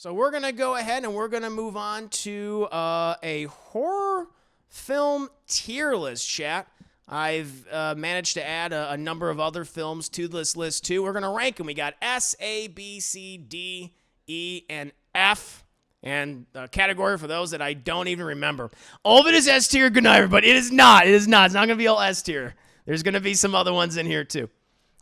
So we're going to go ahead and we're going to move on to a horror film tier list, chat. I've managed to add a number of other films to this list, too. We're going to rank them. We got S, A, B, C, D, E, and F. And a category for those that I don't even remember. All of it is S tier. Good night, everybody. It is not. It is not. It's not going to be all S tier. There's going to be some other ones in here, too.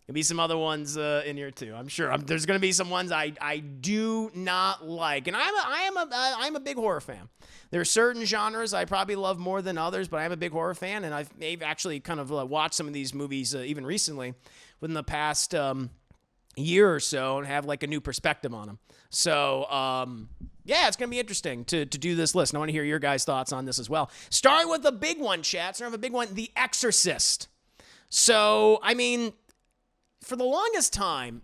There'll be some other ones in here, too. I'm sure. There's going to be some ones I do not like. And I'm a big horror fan. There are certain genres I probably love more than others, but I'm a big horror fan, and I've actually kind of watched some of these movies even recently within the past year or so and have like a new perspective on them. So, yeah, it's going to be interesting to do this list. And I want to hear your guys' thoughts on this as well. Starting with the big one, chat. Starting with a big one, The Exorcist. So, I mean, for the longest time,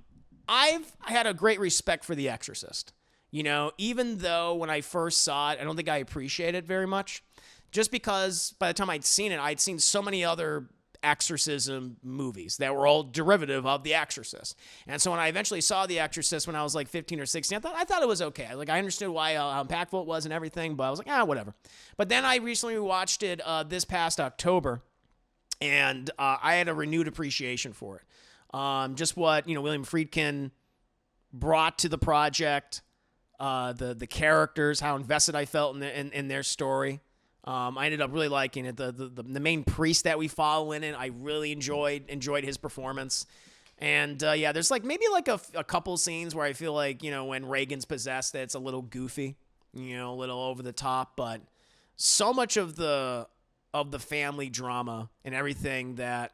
I had a great respect for The Exorcist. You know, even though when I first saw it, I don't think I appreciated it very much. Just because by the time I'd seen so many other exorcism movies that were all derivative of The Exorcist. And so when I eventually saw The Exorcist when I was like 15 or 16, I thought it was okay. Like, I understood why how impactful it was and everything, but I was like, whatever. But then I recently watched it this past October, and I had a renewed appreciation for it. Just what, William Friedkin brought to the project, the characters, how invested I felt in their story. I ended up really liking it. The main priest that we follow in it, I really enjoyed his performance. And yeah, there's like maybe like a couple scenes where I feel like, when Reagan's possessed, that it's a little goofy, a little over the top, but so much of the family drama and everything that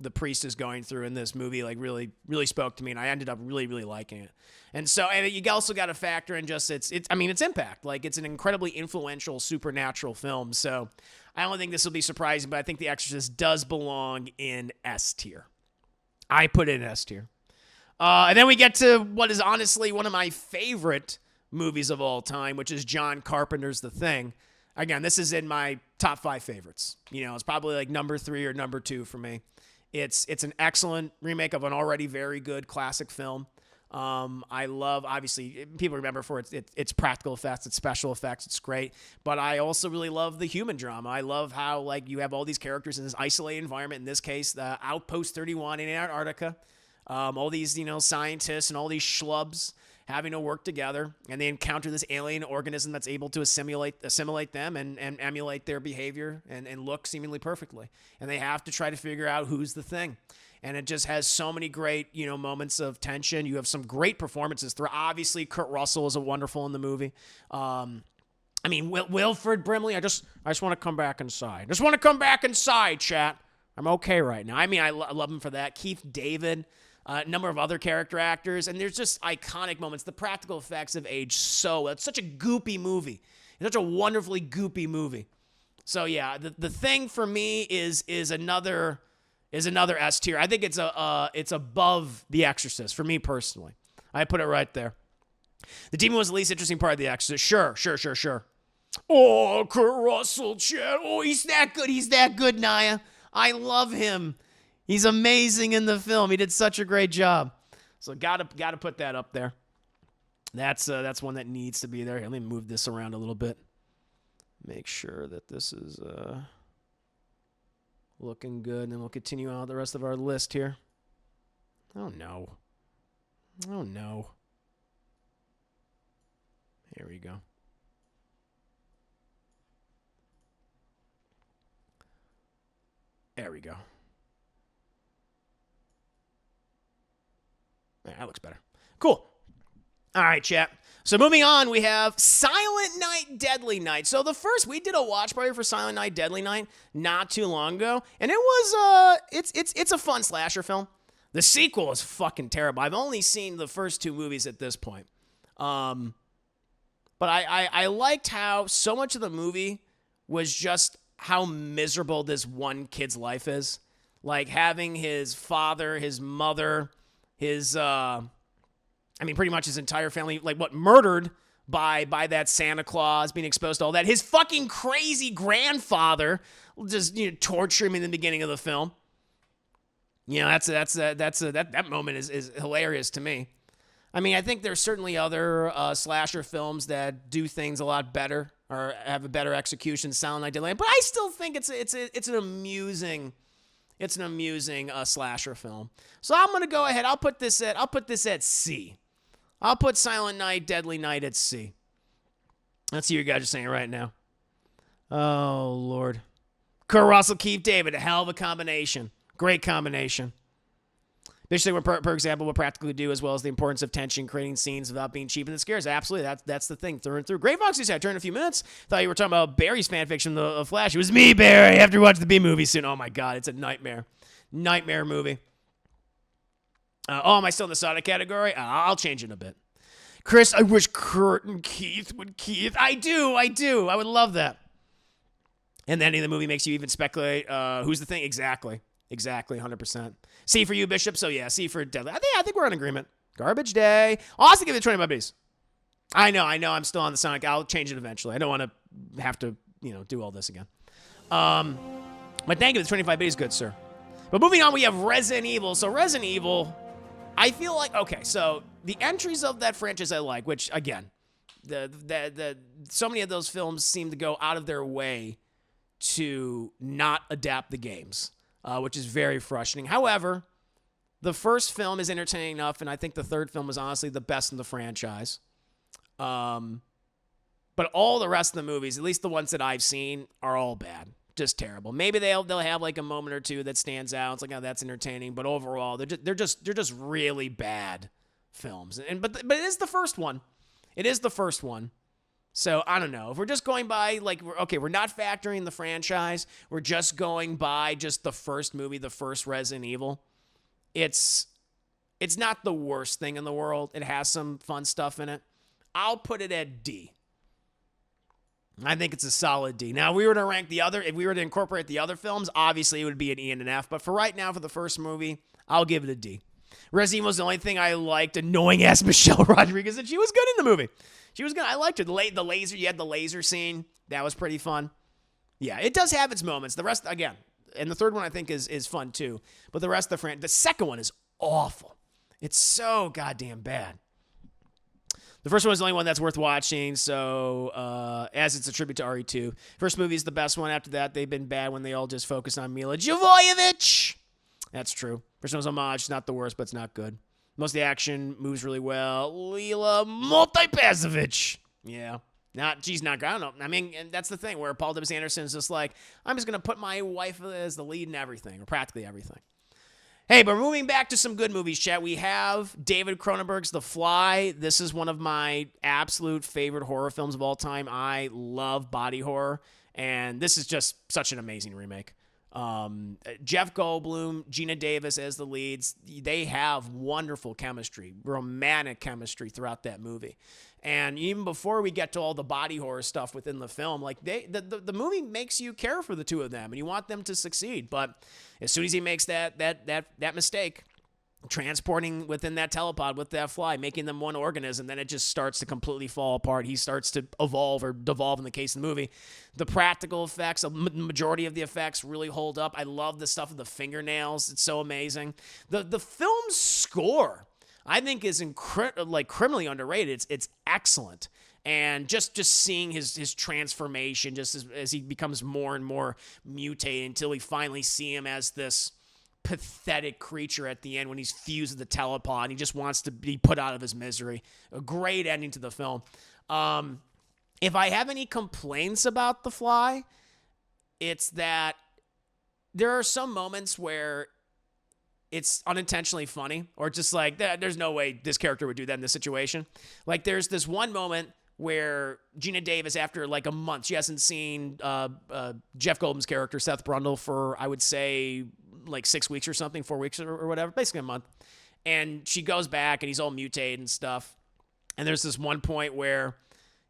the priest is going through in this movie, like, really, really spoke to me, and I ended up really, really liking it. And so, and you also got to factor in just its impact. Like, it's an incredibly influential supernatural film. So I don't think this will be surprising, but I think The Exorcist does belong in S tier. I put it in S tier. And then we get to what is honestly one of my favorite movies of all time, which is John Carpenter's The Thing. Again, this is in my top 5 favorites. It's probably like number 3 or number 2 for me. It's an excellent remake of an already very good classic film. I love, obviously, people remember for its practical effects, its special effects. It's great. But I also really love the human drama. I love how, like, you have all these characters in this isolated environment. In this case, the Outpost 31 in Antarctica. All these, scientists and all these schlubs having to work together, and they encounter this alien organism that's able to assimilate them and emulate their behavior and look seemingly perfectly. And they have to try to figure out who's the thing. And it just has so many great, moments of tension. You have some great performances through. Obviously, Kurt Russell is wonderful in the movie. Wilford Brimley, I just want to come back inside. Just want to come back inside, chat. I'm okay right now. I love him for that. Keith David. A number of other character actors, and there's just iconic moments. The practical effects have aged so well. It's such a goopy movie. It's such a wonderfully goopy movie. So yeah, the Thing for me is another S tier. I think it's above The Exorcist for me personally. I put it right there. The demon was the least interesting part of The Exorcist. Sure. Oh, Kurt Russell, Chad. Oh, he's that good. He's that good, Naya. I love him. He's amazing in the film. He did such a great job. So gotta put that up there. That's one that needs to be there. Let me move this around a little bit. Make sure that this is looking good, and then we'll continue on the rest of our list here. Oh no. Here we go. There we go. Yeah, that looks better. Cool. All right, chat. So moving on, we have Silent Night, Deadly Night. So we did a watch party for Silent Night, Deadly Night not too long ago, and it was it's a fun slasher film. The sequel is fucking terrible. I've only seen the first 2 movies at this point, but I liked how so much of the movie was just how miserable this one kid's life is, like having his father, his mother, his pretty much his entire family, murdered by that Santa Claus, being exposed to all that. His fucking crazy grandfather just torture him in the beginning of the film. That moment is hilarious to me. I mean, I think there's certainly other slasher films that do things a lot better or have a better execution, sound like Deadly Night, but I still think it's an amusing slasher film. So I'm gonna go ahead. I'll put this at C. I'll put Silent Night, Deadly Night at C. Let's see what you guys are saying right now. Oh Lord, Kurt Russell, Keith David, a hell of a combination. Great combination. Bishop, per example, will practically do as well as the importance of tension, creating scenes without being cheap and it scares. Absolutely, that's the thing through and through. Great Fox, you said, turn in a few minutes. Thought you were talking about Barry's fanfiction, The Flash. It was me, Barry. I have to watch the B movie soon. Oh my God, it's a nightmare movie. Am I still in the Sonic category? I'll change it a bit. Chris, I wish Kurt and Keith would Keith. I do. I would love that. And the ending of the movie makes you even speculate who's the thing. Exactly, 100%. C for you, Bishop. So yeah, C for Deadly. I think we're in agreement. Garbage Day. Austin, give it 20 puppies. I know. I'm still on the Sonic. I'll change it eventually. I don't want to have to, do all this again. But thank you. The 25 days, good sir. But moving on, we have Resident Evil. So Resident Evil, I feel like so the entries of that franchise I like, which again, the so many of those films seem to go out of their way to not adapt the games. Which is very frustrating. However, the first film is entertaining enough, and I think the third film is honestly the best in the franchise. But all the rest of the movies, at least the ones that I've seen, are all bad. Just terrible. Maybe they'll have like a moment or two that stands out. It's like, oh, that's entertaining. But overall, they're just really bad films. But it is the first one. So, I don't know. If we're just going by, we're not factoring the franchise. We're just going by just the first movie, the first Resident Evil. It's not the worst thing in the world. It has some fun stuff in it. I'll put it at D. I think it's a solid D. Now, if we were to incorporate the other films, obviously it would be an E and an F. But for right now, for the first movie, I'll give it a D. Resident Evil was the only thing I liked. Annoying-ass Michelle Rodriguez, and she was good in the movie. She was good. I liked her. The laser, you had the laser scene. That was pretty fun. Yeah, it does have its moments. The rest, again, and the third one I think is fun too. But the rest of the second one is awful. It's so goddamn bad. The first one is the only one that's worth watching, so as it's a tribute to RE2. First movie is the best one. After that, they've been bad when they all just focus on Mila Jovovich. That's true. First one's homage. It's not the worst, but it's not good. Most of the action moves really well. Leela Multipassovich. Yeah. She's not, I don't know. I mean, and that's the thing where Paul W. Anderson's just like, I'm just going to put my wife as the lead in everything, or practically everything. Hey, but moving back to some good movies, chat, we have David Cronenberg's The Fly. This is one of my absolute favorite horror films of all time. I love body horror, and this is just such an amazing remake. Jeff Goldblum, Gina Davis as the leads. They have wonderful chemistry, romantic chemistry throughout that movie. And even before we get to all the body horror stuff within the film, like the movie makes you care for the two of them and you want them to succeed. But as soon as he makes that mistake, transporting within that telepod with that fly, making them one organism, then it just starts to completely fall apart. He starts to evolve or devolve in the case of the movie. The practical effects, a majority of the effects really hold up. I love the stuff with the fingernails. It's so amazing. The film's score, I think, is criminally underrated. It's excellent. And just seeing his transformation, just as he becomes more and more mutated until we finally see him as this pathetic creature at the end when he's fused with the telepod. He just wants to be put out of his misery. A great ending to the film. If I have any complaints about The Fly, it's that there are some moments where it's unintentionally funny, or just like, there's no way this character would do that in this situation. Like, there's this one moment where Gina Davis, after like a month, she hasn't seen Jeff Goldblum's character, Seth Brundle, for, I would say, like 6 weeks or something, 4 weeks or whatever, basically a month. And she goes back and he's all mutated and stuff. And there's this one point where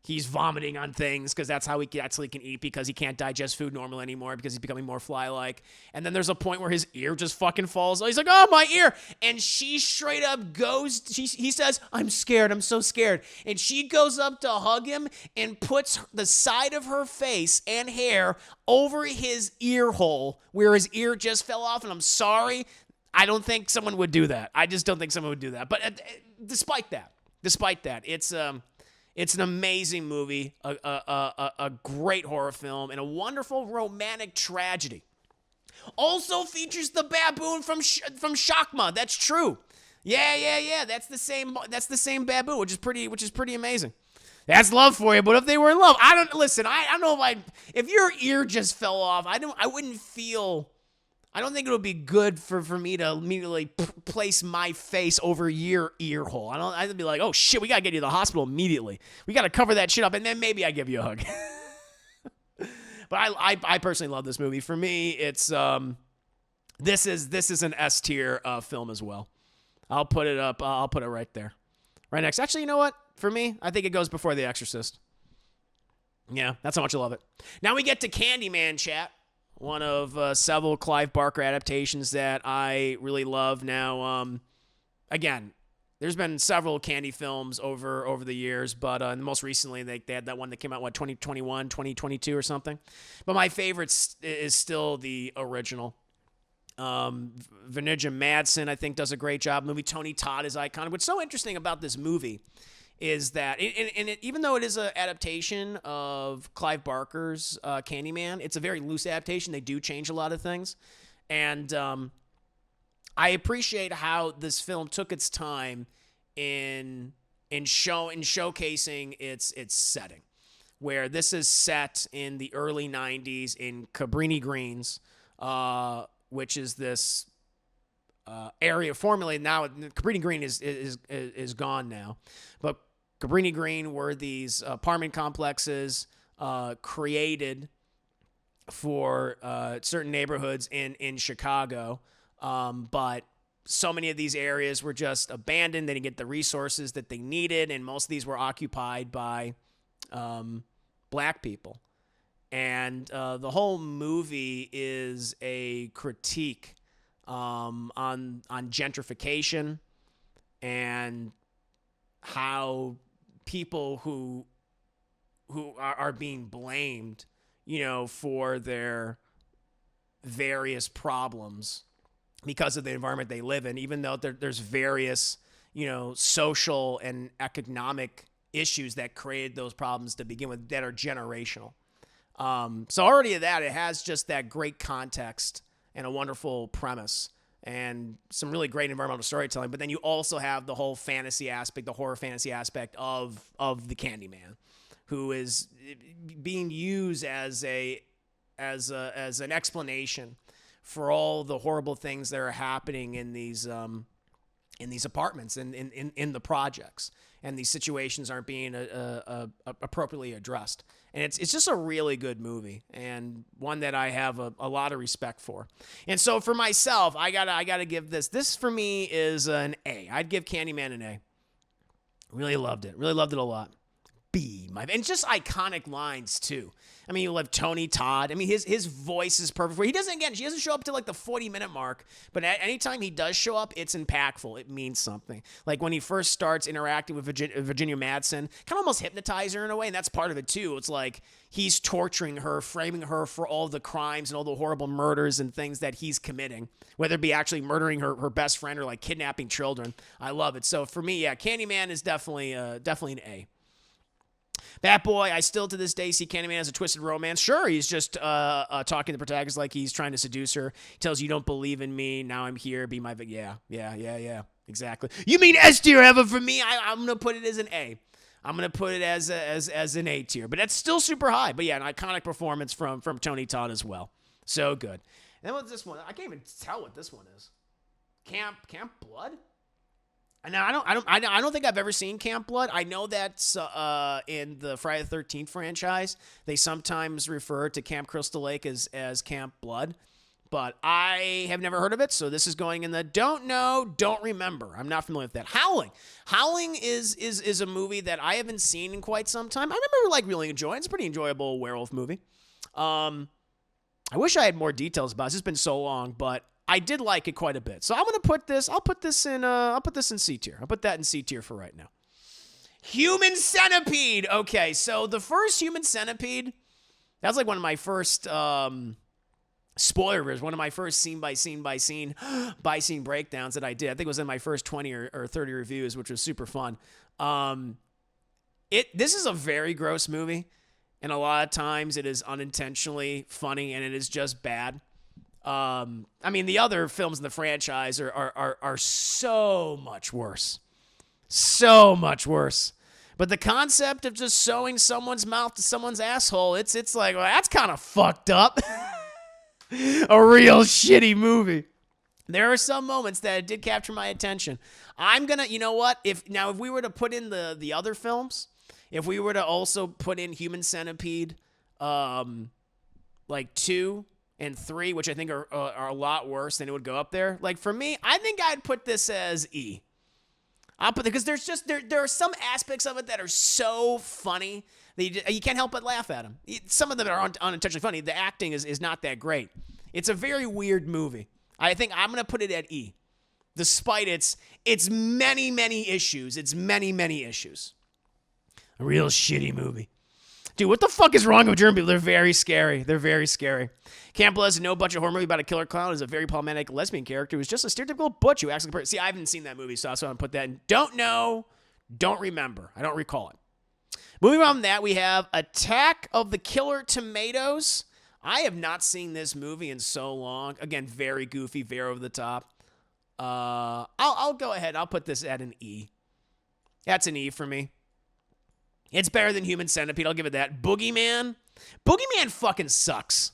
he's vomiting on things because that's how he can eat, because he can't digest food normally anymore because he's becoming more fly-like. And then there's a point where his ear just fucking falls. He's like, oh, my ear. And she straight up goes, he says, I'm scared. I'm so scared. And she goes up to hug him and puts the side of her face and hair over his ear hole where his ear just fell off. And I'm sorry, I don't think someone would do that. I just don't think someone would do that. But despite that, despite that, it's an amazing movie, a great horror film, and a wonderful romantic tragedy. Also features the baboon from Shakma. That's true. Yeah. That's the same baboon, which is pretty amazing. That's love for you. But if they were in love, I don't know if your ear just fell off. I wouldn't feel. I don't think it would be good for me to immediately place my face over your ear hole. I'd be like, oh shit, we gotta get you to the hospital immediately. We gotta cover that shit up, and then maybe I give you a hug. But I personally love this movie. For me, it's this is an S tier film as well. I'll put it up. I'll put it right there, right next. Actually, you know what? For me, I think it goes before The Exorcist. Yeah, that's how much I love it. Now we get to Candyman, chat. One of several Clive Barker adaptations that I really love. Now, again, there's been several Candy films over the years, but most recently they had that one that came out, 2021, 2022 or something. But my favorite is still the original. Vanessa Madsen, I think, does a great job. Movie Tony Todd is iconic. What's so interesting about this movie is that, even though it is an adaptation of Clive Barker's Candyman, it's a very loose adaptation. They do change a lot of things. And I appreciate how this film took its time in showcasing its setting, where this is set in the early 90s in Cabrini Greens, which is this area formerly. Now Cabrini Green is gone now, but Cabrini Green were these apartment complexes created for certain neighborhoods in Chicago, but so many of these areas were just abandoned. They didn't get the resources that they needed, and most of these were occupied by black people. And the whole movie is a critique on gentrification and how people who are being blamed, for their various problems because of the environment they live in, even though there's various, social and economic issues that created those problems to begin with that are generational. So already that, it has just that great context and a wonderful premise and some really great environmental storytelling. But then you also have the whole fantasy aspect, the horror fantasy aspect of the Candyman, who is being used as an explanation for all the horrible things that are happening in these apartments and in the projects, and these situations aren't being appropriately addressed. And it's just a really good movie, and one that I have a lot of respect for. And so for myself, I gotta give this for me is an A. I'd give Candyman an A. Really loved it a lot. B, and just iconic lines too. I mean, you have Tony Todd. I mean, his voice is perfect. He doesn't show up to like the 40-minute mark, but anytime he does show up, it's impactful. It means something. Like when he first starts interacting with Virginia Madsen, kind of almost hypnotize her in a way, and that's part of it too. It's like he's torturing her, framing her for all the crimes and all the horrible murders and things that he's committing, whether it be actually murdering her best friend or like kidnapping children. I love it. So for me, yeah, Candyman is definitely an A. That boy, I still to this day see Candyman as a twisted romance. Sure, he's just talking to the protagonist like he's trying to seduce her. He tells you, "You don't believe in me. Now I'm here. Be my yeah. Exactly. You mean S tier heaven for me? I'm gonna put it as an A. I'm gonna put it as an A tier. But that's still super high. But yeah, an iconic performance from Tony Todd as well. So good. And then what's this one? I can't even tell what this one is. Camp Blood. Now I don't think I've ever seen Camp Blood. I know that's in the Friday the 13th franchise. They sometimes refer to Camp Crystal Lake as Camp Blood, but I have never heard of it. So this is going in the don't know, don't remember. I'm not familiar with that. Howling is a movie that I haven't seen in quite some time. I remember really enjoying. It's a pretty enjoyable werewolf movie. I wish I had more details about it. It's just been so long, but I did like it quite a bit. So I'm going to put this, I'll put this in C tier. I'll put that in C tier for right now. Human Centipede. Okay, so the first Human Centipede, that was like one of my first, spoilers, one of my first scene by scene breakdowns that I did. I think it was in my first 20 or 30 reviews, which was super fun. This is a very gross movie, and a lot of times it is unintentionally funny, and it is just bad. I mean, the other films in the franchise are so much worse. So much worse. But the concept of just sewing someone's mouth to someone's asshole, it's like, well, that's kind of fucked up. A real shitty movie. There are some moments that did capture my attention. I'm gonna, you know what? If we were to put in the other films, if we were to also put in Human Centipede, like 2 and 3, which I think are a lot worse, then it would go up there. Like for me, I think I'd put this as E. I'll put it because there's just there are some aspects of it that are so funny that you can't help but laugh at them. Some of them are unintentionally funny. The acting is not that great. It's a very weird movie. I think I'm gonna put it at E, despite its many issues. It's many issues. A real shitty movie. Dude, what the fuck is wrong with German people? They're very scary. Campbell has a no-budget horror movie about a killer clown who's a very problematic lesbian character who's just a stereotypical butch who acts like a person. See, I haven't seen that movie, so that's why I'm going to put that in. Don't know. Don't remember. I don't recall it. Moving on from that, we have Attack of the Killer Tomatoes. I have not seen this movie in so long. Again, very goofy, very over the top. I'll go ahead. I'll put this at an E. That's an E for me. It's better than Human Centipede. I'll give it that. Boogeyman fucking sucks.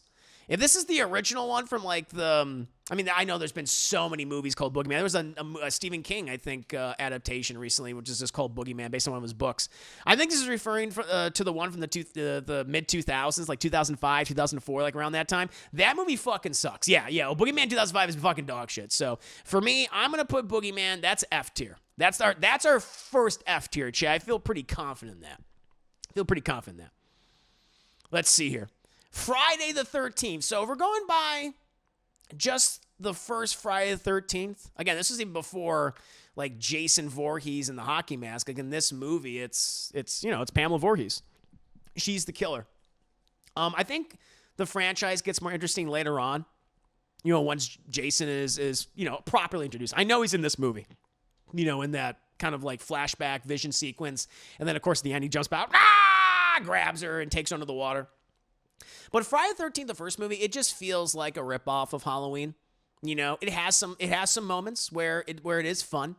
If this is the original one from like the, I mean, I know there's been so many movies called Boogeyman. There was a Stephen King, I think, adaptation recently, which is just called Boogeyman based on one of his books. I think this is referring to the one from the mid 2000s, like 2005, 2004, like around that time. That movie fucking sucks. Yeah. Well, Boogeyman 2005 is fucking dog shit. So for me, I'm gonna put Boogeyman. That's F tier. That's our first F tier, Chad. I feel pretty confident in that. Let's see here. Friday the 13th. So if we're going by just the first Friday the 13th. Again, this was even before like Jason Voorhees and the hockey mask. Like in this movie, it's Pamela Voorhees. She's the killer. I think the franchise gets more interesting later on. You know, once Jason is properly introduced. I know he's in this movie. In that kind of like flashback vision sequence. And then, of course, at the end, he jumps out, grabs her, and takes her under the water. But Friday the 13th, the first movie, it just feels like a ripoff of Halloween. It has some moments where it is fun.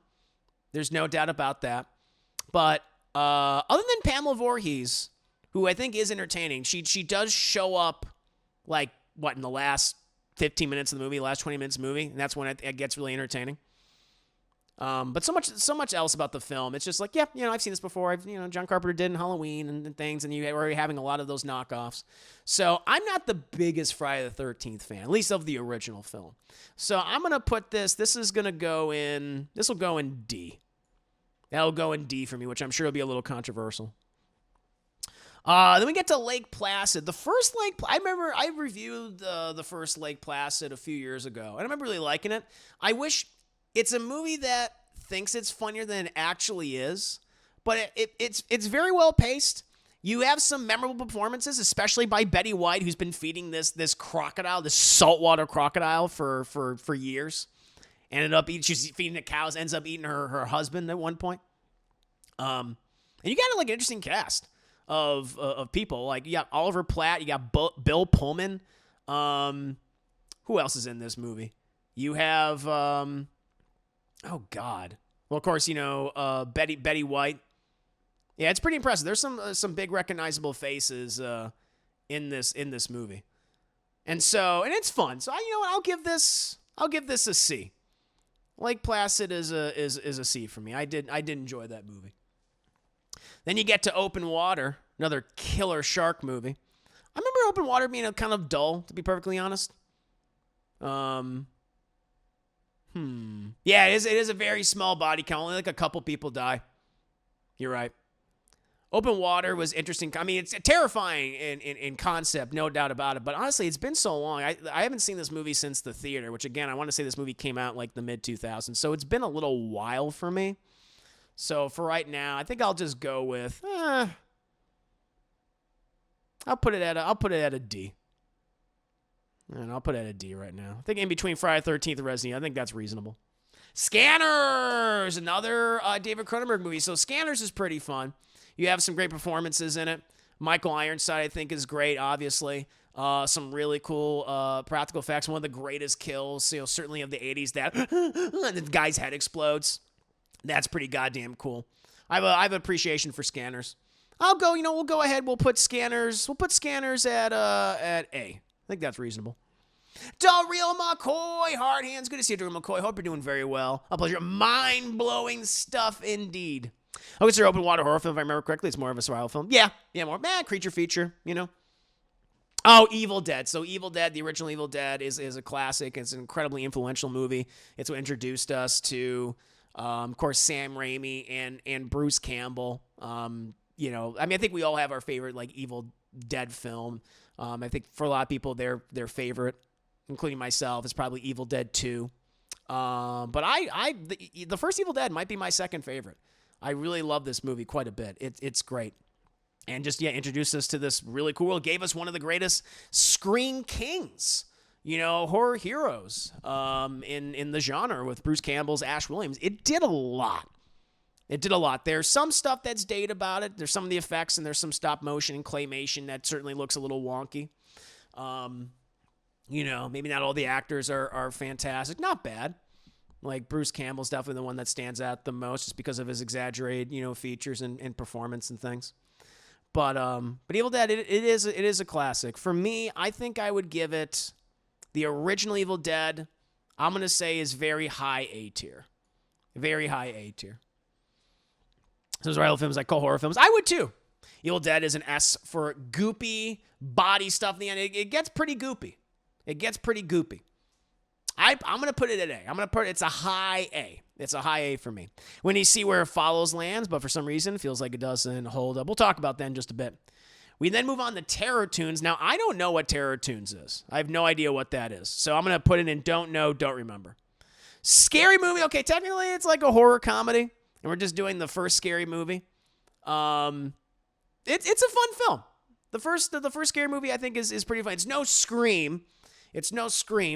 There's no doubt about that. But other than Pamela Voorhees, who I think is entertaining, she does show up like, in the last 15 minutes of the movie, last 20 minutes of the movie, and that's when it gets really entertaining. But so much else about the film. It's just like, I've seen this before. John Carpenter did in Halloween and things, and you were having a lot of those knockoffs. So I'm not the biggest Friday the 13th fan, at least of the original film. So I'm gonna put this. This will go in D. That'll go in D for me, which I'm sure will be a little controversial. Then we get to Lake Placid. The first I remember I reviewed the first Lake Placid a few years ago, and I remember really liking it. I wish. It's a movie that thinks it's funnier than it actually is, but it's very well paced. You have some memorable performances, especially by Betty White, who's been feeding this crocodile, this saltwater crocodile for years. She's feeding the cows, ends up eating her husband at one point. And you got like an interesting cast of people. Like you got Oliver Platt, you got Bill Pullman. Who else is in this movie? You have oh God. Well, of course, Betty White. Yeah, it's pretty impressive. There's some big recognizable faces in this movie, and it's fun. So I'll give this a C. Lake Placid is a C for me. I did enjoy that movie. Then you get to Open Water, another killer shark movie. I remember Open Water being kind of dull, to be perfectly honest. Yeah, it is a very small body count. Only like a couple people die. You're right. Open Water was interesting. I mean, it's terrifying in concept, no doubt about it. But honestly, it's been so long. I haven't seen this movie since the theater, which again, I want to say this movie came out in like the mid 2000s. So it's been a little while for me. So for right now, I think I'll just go with. I'll put it at a D. And I'll put it at a D right now. I think in between Friday the 13th and Resident Evil, I think that's reasonable. Scanners, another David Cronenberg movie. So Scanners is pretty fun. You have some great performances in it. Michael Ironside, I think, is great, obviously. Some really cool practical effects. One of the greatest kills, certainly of the 80s, that the guy's head explodes. That's pretty goddamn cool. I have an appreciation for Scanners. I'll go, we'll go ahead. We'll put Scanners at A. I think that's reasonable. Daryl McCoy, hard hands. Good to see you, Daryl McCoy. Hope you're doing very well. A pleasure. Mind-blowing stuff indeed. Oh, it's an open water horror film, if I remember correctly. It's more of a survival film. Yeah, more. Creature feature, Oh, Evil Dead. So Evil Dead, the original Evil Dead, is a classic. It's an incredibly influential movie. It's what introduced us to, of course, Sam Raimi and Bruce Campbell. I think we all have our favorite Evil Dead film. I think for a lot of people, their favorite, including myself, is probably Evil Dead 2. But the first Evil Dead might be my second favorite. I really love this movie quite a bit. It's great. And just, introduced us to this really cool world. Gave us one of the greatest screen kings, horror heroes in the genre with Bruce Campbell's Ash Williams. It did a lot. There's some stuff that's dated about it. There's some of the effects, and there's some stop motion and claymation that certainly looks a little wonky. Maybe not all the actors are fantastic. Not bad. Bruce Campbell's definitely the one that stands out the most just because of his exaggerated, features and performance and things. But Evil Dead, it is a classic. For me, I think I would give it the original Evil Dead. I'm going to say is very high A tier. Very high A tier. Those are all films I call horror films. I would too. Evil Dead is an S for goopy body stuff in the end. It gets pretty goopy. I'm going to put it at A. It's a high A. It's a high A for me. When you see where It Follows lands, but for some reason it feels like it doesn't hold up. We'll talk about that in just a bit. We then move on to Terror Tunes. Now, I don't know what Terror Tunes is. I have no idea what that is. So I'm going to put it in don't know, don't remember. Scary movie. Okay, technically it's like a horror comedy, and we're just doing the first scary movie. It's a fun film. The first scary movie I think is pretty fun. It's no Scream,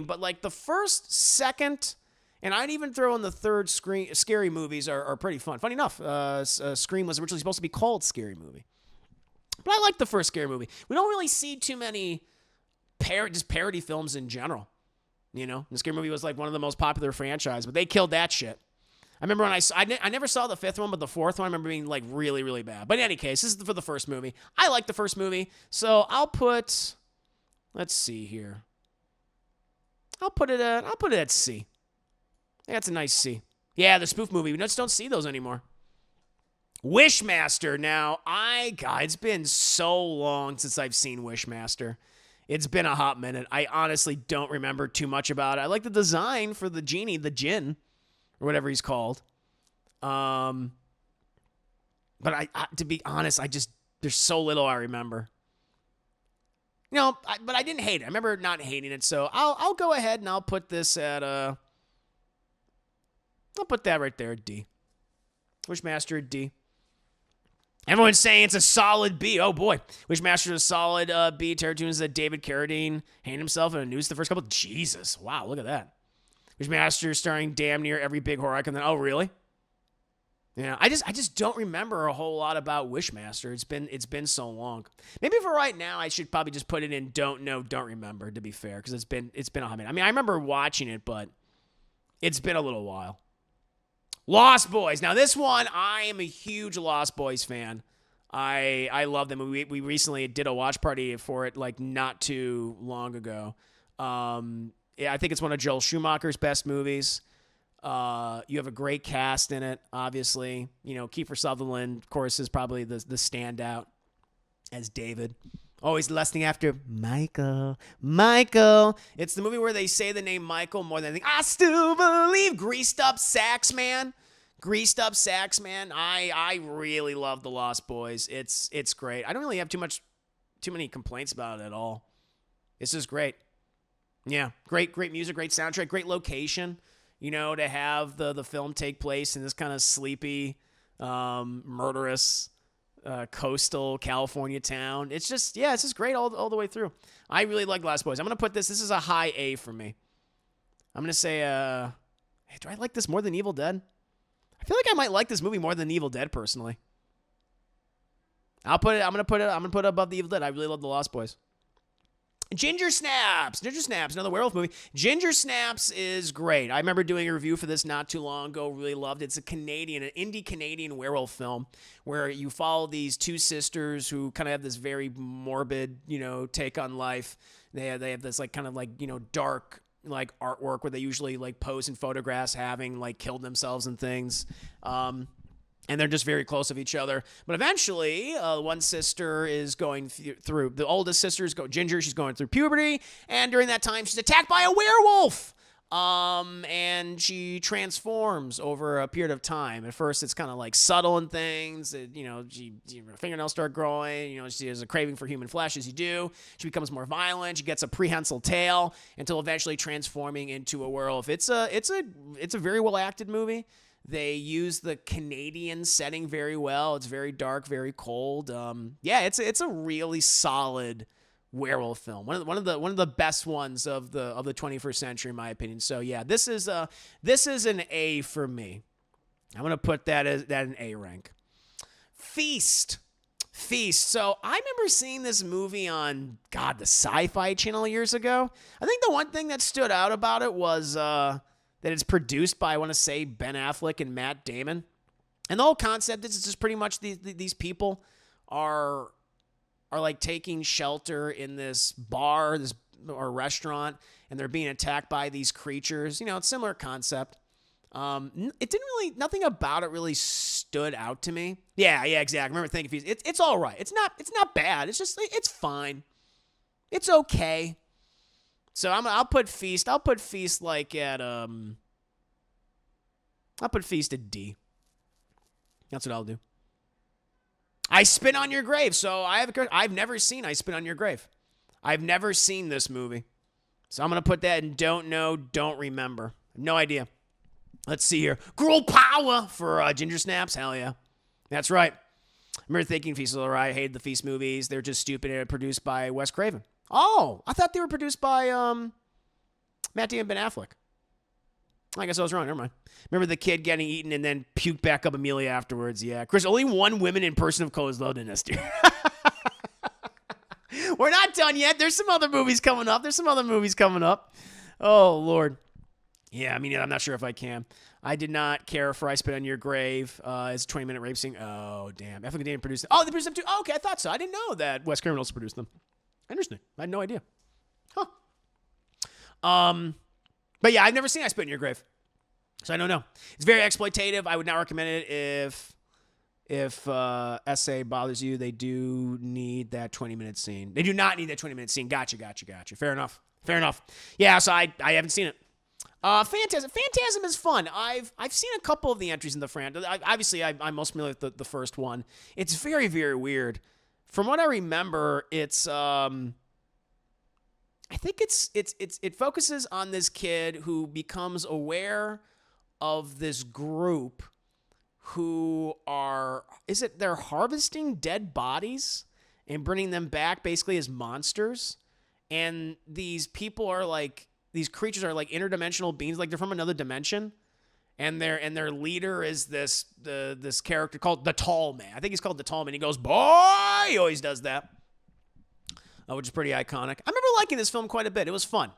but the first, second, and I'd even throw in the third scary movies are pretty fun. Funny enough, Scream was originally supposed to be called Scary Movie. But I like the first scary movie. We don't really see too many parody films in general. The Scary Movie was one of the most popular franchises, but they killed that shit. I remember when I never saw the fifth one, but the fourth one I remember being really, really bad. But in any case, this is for the first movie. I like the first movie, so I'll put, let's see here. I'll put it at C. That's a nice C. Yeah, the spoof movie. We just don't see those anymore. Wishmaster. Now, it's been so long since I've seen Wishmaster. It's been a hot minute. I honestly don't remember too much about it. I like the design for the genie, the Jinn, or whatever he's called. But I to be honest, there's so little I remember. But I didn't hate it. I remember not hating it, so I'll go ahead and I'll put this at I'll put that right there at D. Wishmaster at D. Everyone's saying it's a solid B. Oh boy, Wishmaster is a solid B. Terror Tunes that David Carradine hanged himself in the news the first couple. Jesus, wow, look at that. Wishmaster starring damn near every big horror icon. Oh really? Yeah, I just don't remember a whole lot about Wishmaster. It's been so long. Maybe for right now, I should probably just put it in don't know, don't remember, to be fair, because it's been a hot minute. I mean, I remember watching it, but it's been a little while. Lost Boys. Now this one, I am a huge Lost Boys fan. I love them. We recently did a watch party for it not too long ago. Yeah, I think it's one of Joel Schumacher's best movies. You have a great cast in it, obviously. Kiefer Sutherland, of course, is probably the standout as David. Always lusting after Michael. It's the movie where they say the name Michael more than anything. I still believe. Greased up sax man. I really love The Lost Boys. It's great. I don't really have too many complaints about it at all. It's just great. Yeah, great music, great soundtrack, great location. To have the film take place in this kind of sleepy, murderous, coastal California town. It's just great all the way through. I really like Lost Boys. I'm going to put this is a high A for me. I'm going to say Hey, do I like this more than Evil Dead? I feel like I might like this movie more than Evil Dead personally. I'm gonna put it above the Evil Dead. I really love the Lost Boys. Ginger Snaps, another werewolf movie. Ginger Snaps is great. I remember doing a review for this not too long ago. Really loved it. It's an indie Canadian werewolf film where you follow these two sisters who kind of have this very morbid, take on life. They have this like kind of like dark like artwork where they usually like pose in photographs having like killed themselves and things. And they're just very close of each other. But eventually, one sister is going through, the oldest sister is Ginger, she's going through puberty. And during that time, she's attacked by a werewolf. And she transforms over a period of time. At first, it's kind of like subtle and things. Her fingernails start growing. She has a craving for human flesh, as you do. She becomes more violent. She gets a prehensile tail until eventually transforming into a werewolf. It's a very well acted movie. They use the Canadian setting very well. It's very dark, very cold. It's a really solid werewolf film. One of the best ones of the 21st century, in my opinion. So yeah, this is an A for me. I'm gonna put that an A rank. Feast. So I remember seeing this movie on the Sci-Fi Channel years ago. I think the one thing that stood out about it was that it's produced by, I want to say, Ben Affleck and Matt Damon. And the whole concept is it's just pretty much these people are like taking shelter in this bar or restaurant, and they're being attacked by these creatures. It's a similar concept. Nothing about it really stood out to me. Yeah, exactly. I remember thinking it's all right. It's not bad. It's just, it's fine. It's okay. So I'll put Feast. I'll put Feast like at I'll put Feast at D. That's what I'll do. I Spit on Your Grave. So I've never seen I Spit on Your Grave. I've never seen this movie. So I'm gonna put that in don't know, don't remember. No idea. Let's see here. Girl power for Ginger Snaps. Hell yeah. That's right. I remember thinking Feast was alright. I hated the Feast movies. They're just stupid and produced by Wes Craven. Oh, I thought they were produced by Matt Damon and Ben Affleck. I guess I was wrong. Never mind. Remember the kid getting eaten and then puked back up immediately afterwards. Yeah. Chris, only one woman in person of color is loved in this, dude. We're not done yet. There's some other movies coming up. Oh, Lord. Yeah, I mean, I'm not sure if I can. I did not care for I Spit on Your Grave as a 20-minute rape scene. Oh, damn. Affleck didn't produce it. Oh, they produced them too? Oh, okay, I thought so. I didn't know that Wes Craven also produced them. Interesting. I had no idea. Huh. But yeah, I've never seen I Spit in Your Grave. So I don't know. It's very exploitative. I would not recommend it if SA bothers you. They do need that 20-minute scene. They do not need that 20-minute scene. Gotcha. Fair enough. Yeah, so I haven't seen it. Phantasm is fun. I've seen a couple of the entries in the franchise. Obviously, I'm most familiar with the first one. It's very, very weird. From what I remember, it's I think it focuses on this kid who becomes aware of this group who they're harvesting dead bodies and bringing them back basically as monsters. And these people are like, these creatures are like interdimensional beings, like they're from another dimension. And their leader is this character called the Tall Man. I think he's called the Tall Man. He goes, boy! He always does that. Which is pretty iconic. I remember liking this film quite a bit. It was fun.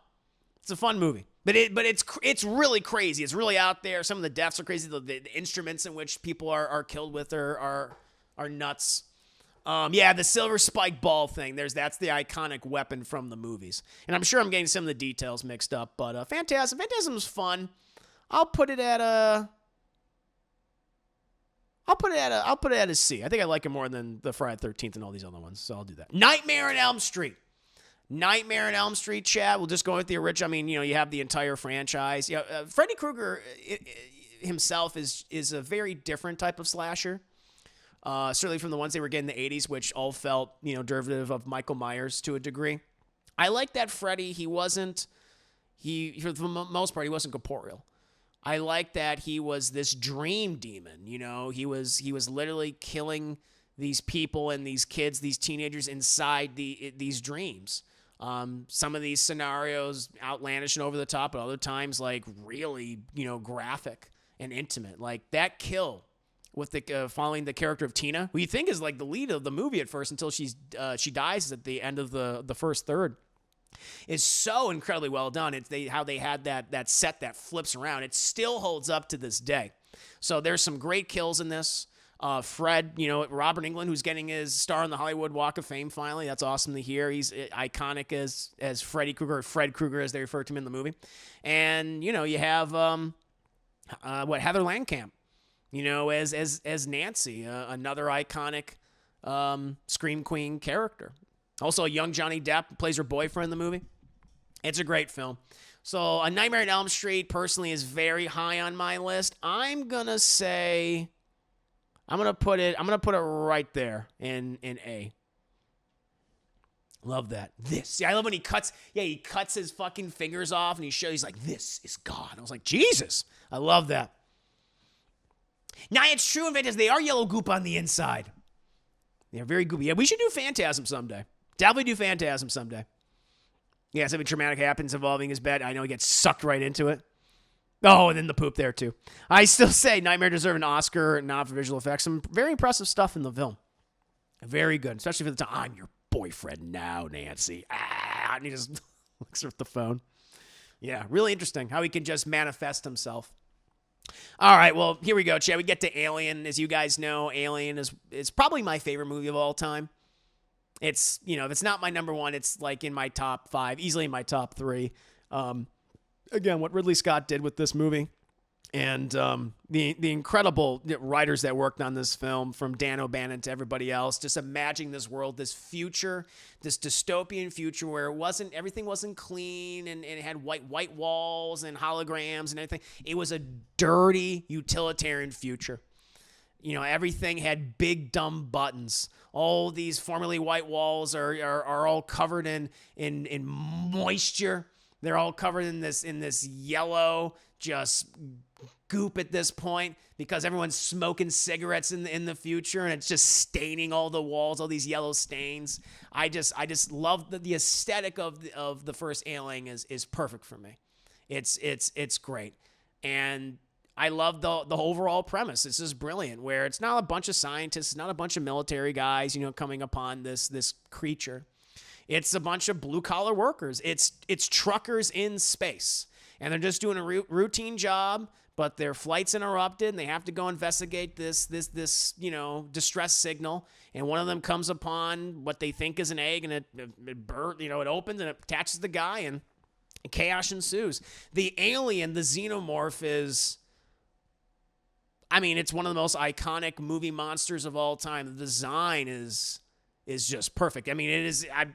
It's a fun movie. But it's really crazy. It's really out there. Some of the deaths are crazy. The instruments in which people are killed with are nuts. The silver spike ball thing. That's the iconic weapon from the movies. And I'm sure I'm getting some of the details mixed up. But Phantasm was fun. I'll put it at a C. I think I like it more than the Friday the 13th and all these other ones, so I'll do that. Nightmare on Elm Street, chat. We'll just go with the original. I mean, you have the entire franchise. Freddy Krueger himself is a very different type of slasher. Certainly from the ones they were getting in the 80s, which all felt, derivative of Michael Myers to a degree. I like that Freddy, for the most part, he wasn't corporeal. I like that he was this dream demon. He was literally killing these people and these kids, these teenagers inside these dreams. Some of these scenarios outlandish and over the top, but other times like really, graphic and intimate. Like that kill with the following the character of Tina, who you think is like the lead of the movie at first until she dies at the end of the first third, is so incredibly well done. It's how they had that set that flips around. It still holds up to this day. So there's some great kills in this. Fred, Robert Englund, who's getting his star on the Hollywood Walk of Fame finally. That's awesome to hear. He's iconic as Freddy Krueger, or Fred Krueger as they refer to him in the movie. And, you have, Heather Langenkamp, as Nancy, another iconic Scream Queen character. Also, young Johnny Depp plays her boyfriend in the movie. It's a great film. So, A Nightmare on Elm Street, personally, is very high on my list. I'm gonna put it right there in A. Love that. This. Yeah, I love when he cuts his fucking fingers off and he's like, this is God. I was like, Jesus. I love that. Now, it's true in Phantasm, they are yellow goop on the inside. They're very goopy. Yeah, we should do Phantasm someday. Definitely do Phantasm someday. Yeah, something traumatic happens involving his bed. I know he gets sucked right into it. Oh, and then the poop there, too. I still say Nightmare deserved an Oscar, not for visual effects. Some very impressive stuff in the film. Very good, especially for the time. I'm your boyfriend now, Nancy. And he just looks at the phone. Yeah, really interesting how he can just manifest himself. All right, well, here we go, Chad. We get to Alien. As you guys know, Alien is probably my favorite movie of all time. It's, if it's not my number one, it's like in my top 5, easily in my top 3. Again, what Ridley Scott did with this movie and the incredible writers that worked on this film, from Dan O'Bannon to everybody else, just imagining this world, this future, this dystopian future where everything wasn't clean and it had white walls and holograms and everything. It was a dirty utilitarian future. Everything had big dumb buttons. All these formerly white walls are all covered in moisture. They're all covered in this yellow just goop at this point because everyone's smoking cigarettes in the future, and it's just staining all the walls, all these yellow stains. I just love the aesthetic of the first Alien is perfect for me. It's great, and I love the overall premise. It's just brilliant, where it's not a bunch of scientists, it's not a bunch of military guys, coming upon this creature. It's a bunch of blue-collar workers. It's truckers in space, and they're just doing a routine job, but their flight's interrupted, and they have to go investigate this distress signal, and one of them comes upon what they think is an egg, and it opens, and it attaches the guy, and chaos ensues. The alien, the xenomorph, is... it's one of the most iconic movie monsters of all time. The design is just perfect. It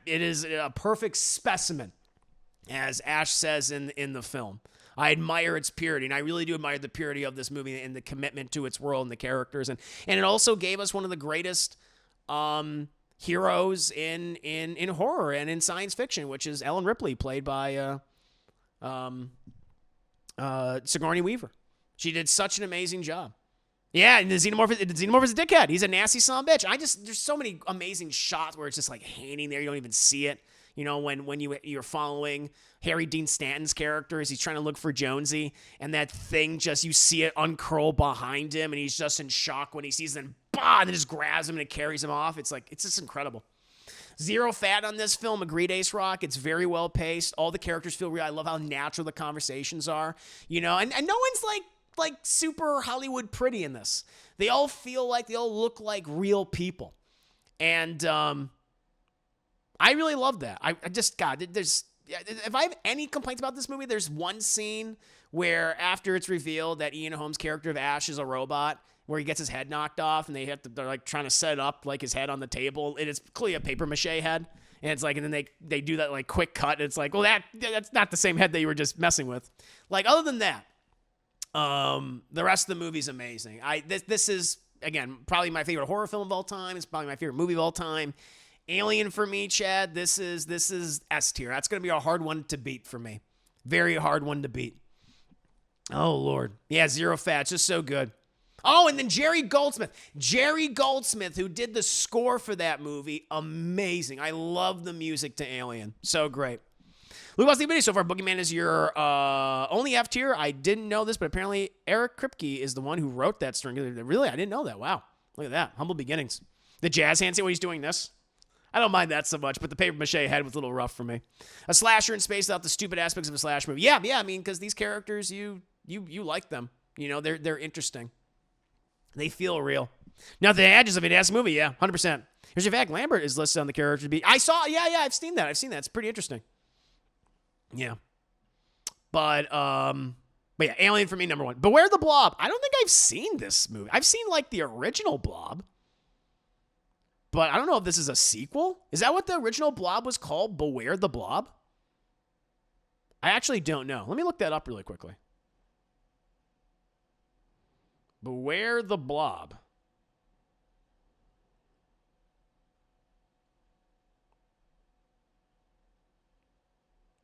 is a perfect specimen, as Ash says in the film. I admire its purity, and I really do admire the purity of this movie and the commitment to its world and the characters. And it also gave us one of the greatest heroes in horror and in science fiction, which is Ellen Ripley, played by Sigourney Weaver. She did such an amazing job. Yeah, and the xenomorph is a dickhead. He's a nasty son of a bitch. There's so many amazing shots where it's just like hanging there. You don't even see it. When you're following Harry Dean Stanton's character as he's trying to look for Jonesy, and that thing you see it uncurl behind him, and he's just in shock when he sees them, and it just grabs him and it carries him off. It's just incredible. Zero fat on this film. Agreed, Ace Rock. It's very well paced. All the characters feel real. I love how natural the conversations are. And no one's like super Hollywood pretty in this. They all look like real people. And I really love that. If I have any complaints about this movie, there's one scene where after it's revealed that Ian Holmes' character of Ash is a robot, where he gets his head knocked off, and they're like trying to set up like his head on the table. It is clearly a paper mache head. And it's like, and then they do that like quick cut. And it's like, well, that's not the same head that you were just messing with. Like, other than that, the rest of the movie's amazing. This is, again, probably my favorite horror film of all time. It's probably my favorite movie of all time. Alien for me, Chad, this is S tier. That's going to be a hard one to beat for me. Very hard one to beat. Oh, Lord. Yeah, zero fat. Just so good. Oh, and then Jerry Goldsmith. Jerry Goldsmith, who did the score for that movie. Amazing. I love the music to Alien. So great. Luke, what's the video so far? Boogeyman is your only F tier. I didn't know this, but apparently Eric Kripke is the one who wrote that string. Really? I didn't know that. Wow. Look at that. Humble beginnings. The jazz hand, see what he's doing this? I don't mind that so much, but the paper mache head was a little rough for me. A slasher in space without the stupid aspects of a slash movie. Yeah, I mean, because these characters, you like them. You know, they're interesting. They feel real. Now, the edges of it as a movie, yeah, 100%. Here's your fact. Lambert is listed on the character to be. I saw, yeah, I've seen that. It's pretty interesting. Yeah. But yeah, Alien for me, number one. Beware the Blob. I don't think I've seen this movie. I've seen, like, the original Blob. But I don't know if this is a sequel. Is that what the original Blob was called? Beware the Blob? I actually don't know. Let me look that up really quickly. Beware the Blob.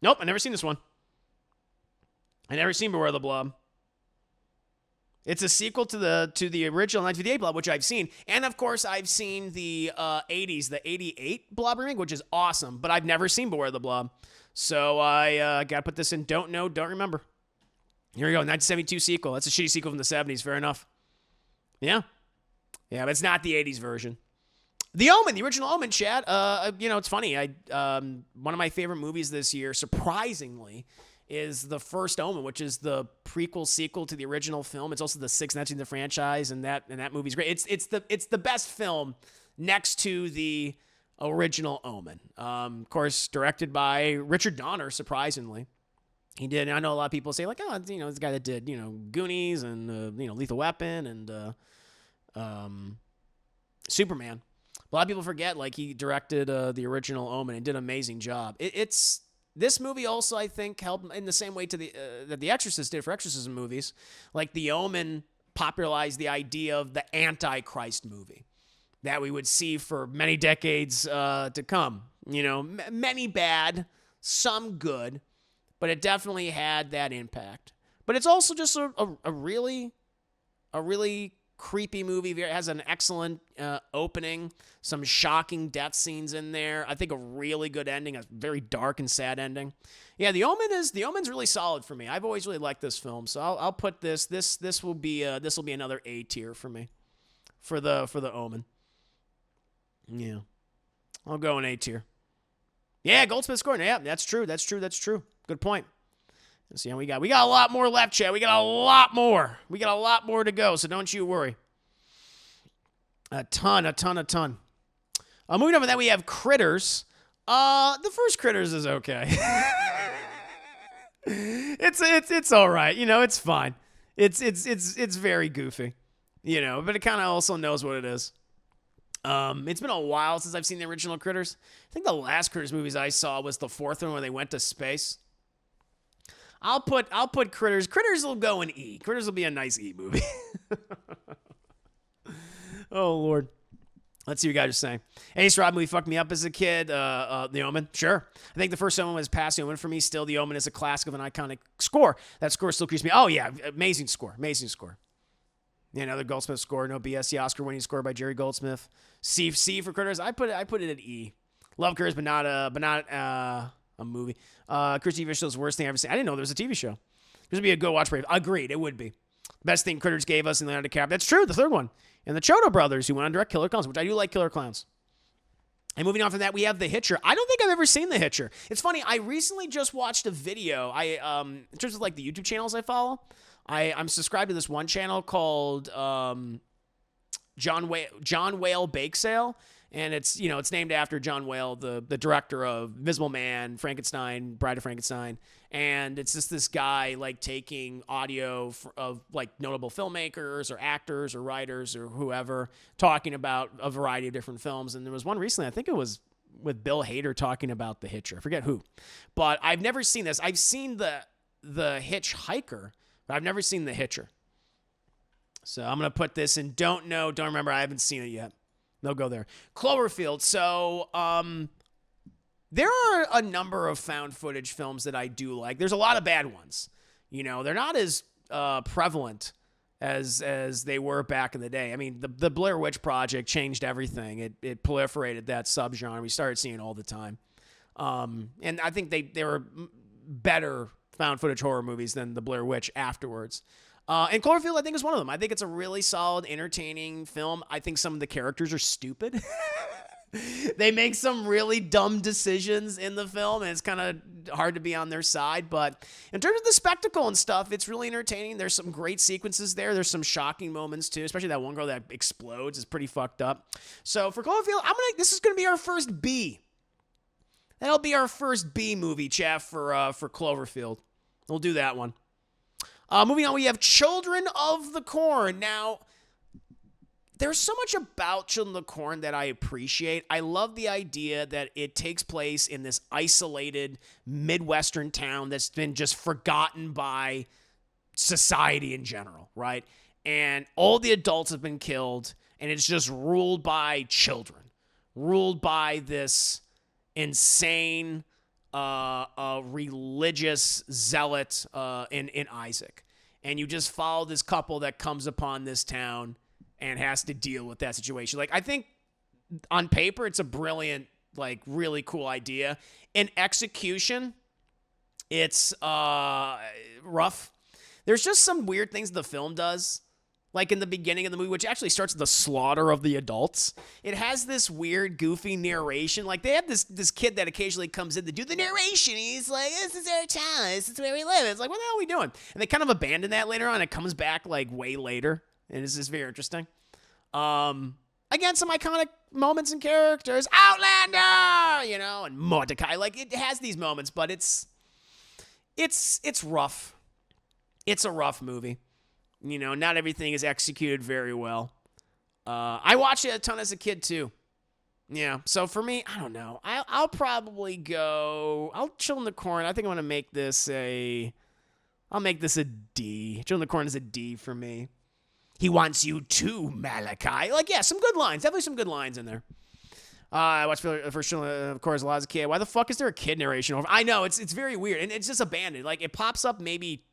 Nope, I never seen this one. I never seen Beware the Blob. It's a sequel to the original 1958 Blob, which I've seen. And, of course, I've seen the 80s, the 88 Blob remake, which is awesome. But I've never seen Beware the Blob. So I got to put this in don't know, don't remember. Here we go, 1972 sequel. That's a shitty sequel from the 70s. Fair enough. Yeah. Yeah, but it's not the 80s version. The Omen, the original Omen, chat. You know, it's funny. One of my favorite movies this year, surprisingly, is the first Omen, which is the prequel sequel to the original film. It's also the sixth entry in the franchise, and that movie's great. It's the best film next to the original Omen. Of course, directed by Richard Donner, surprisingly. He did. And I know a lot of people say, like, oh, you know, the guy that did, you know, Goonies and, you know, Lethal Weapon and Superman. A lot of people forget, like, he directed the original Omen and did an amazing job. This movie also, I think, helped in the same way that The Exorcist did for exorcism movies. Like, The Omen popularized the idea of the Antichrist movie that we would see for many decades to come. You know, many bad, some good, but it definitely had that impact. But it's also just a really creepy movie. It has an excellent opening, some shocking death scenes in there. I think a really good ending, a very dark and sad ending. Yeah, The Omen's really solid for me. I've always really liked this film, so I'll put this. This will be another A tier for me, for the Omen. Yeah, I'll go in A tier. Yeah, Goldsmith scored. Yeah, that's true. Good point. Let's see how we got. We got a lot more left, chat. We got a lot more. We got a lot more to go, so don't you worry. A ton. Moving on from that, we have Critters. The first Critters is okay. It's all right. You know, it's fine. It's very goofy. You know, but it kind of also knows what it is. It's been a while since I've seen the original Critters. I think the last Critters movies I saw was the fourth one where they went to space. I'll put Critters. Critters will go in E. Critters will be a nice E movie. Oh, Lord. Let's see what you guys are saying. Ace Rob movie fucked me up as a kid. The Omen. Sure. I think the first Omen was past the Omen for me. Still, The Omen is a classic of an iconic score. That score still creeps me. Oh, yeah. Amazing score. Yeah, another Goldsmith score. No BS. The Oscar-winning score by Jerry Goldsmith. C for Critters. I put it at E. Love Critters, but not a movie. Chris TV show is the worst thing I've ever seen. I didn't know there was a TV show. This would be a go watch brave. Agreed, it would be. Best thing Critters gave us in Leonardo DiCaprio. That's true, the third one. And the Chodo brothers who went on direct Killer Clowns, which I do like Killer Clowns. And moving on from that, we have The Hitcher. I don't think I've ever seen The Hitcher. It's funny, I recently just watched a video. In terms of like the YouTube channels I follow, I'm subscribed to this one channel called John Whale Bake Sale. And it's named after John Whale, the director of Invisible Man, Frankenstein, Bride of Frankenstein. And it's just this guy like taking audio of like notable filmmakers or actors or writers or whoever talking about a variety of different films. And there was one recently, I think it was with Bill Hader talking about The Hitcher. I forget who. But I've never seen this. I've seen the Hitchhiker, but I've never seen The Hitcher. So I'm going to put this in don't remember. I haven't seen it yet. They'll go there. Cloverfield. So, there are a number of found footage films that I do like. There's a lot of bad ones. You know, they're not as prevalent as they were back in the day. I mean, the Blair Witch Project changed everything. It proliferated that subgenre. We started seeing it all the time. And I think they were better found footage horror movies than the Blair Witch afterwards. And Cloverfield, I think, is one of them. I think it's a really solid, entertaining film. I think some of the characters are stupid. They make some really dumb decisions in the film, and it's kind of hard to be on their side. But in terms of the spectacle and stuff, it's really entertaining. There's some great sequences there. There's some shocking moments, too, especially that one girl that explodes is pretty fucked up. So for Cloverfield, this is going to be our first B. That'll be our first B movie, chat, for Cloverfield. We'll do that one. Moving on, we have Children of the Corn. Now, there's so much about Children of the Corn that I appreciate. I love the idea that it takes place in this isolated Midwestern town that's been just forgotten by society in general, right? And all the adults have been killed, and it's just ruled by children, ruled by this insane religious zealot in Isaac. And you just follow this couple that comes upon this town and has to deal with that situation. Like, I think on paper, it's a brilliant, like, really cool idea. In execution, it's rough. There's just some weird things the film does. Like in the beginning of the movie, which actually starts with the slaughter of the adults. It has this weird, goofy narration. Like, they have this kid that occasionally comes in to do the narration. He's like, this is our town. This is where we live. It's like, what the hell are we doing? And they kind of abandon that later on. It comes back, like, way later. And it's just very interesting. Again, some iconic moments and characters. Outlander! You know, and Mordecai. Like, it has these moments, but it's rough. It's a rough movie. You know, not everything is executed very well. I watched it a ton as a kid, too. Yeah, so for me, I don't know. I'll probably go... I'll Chill in the Corn. I think I'm going to make this I'll make this a D. Chill in the Corn is a D for me. He wants you too, Malachi. Like, yeah, some good lines. Definitely some good lines in there. I watched the first Chill, of course, a lot as a kid. Why the fuck is there a kid narration over? I know, it's very weird, and it's just abandoned. Like, it pops up maybe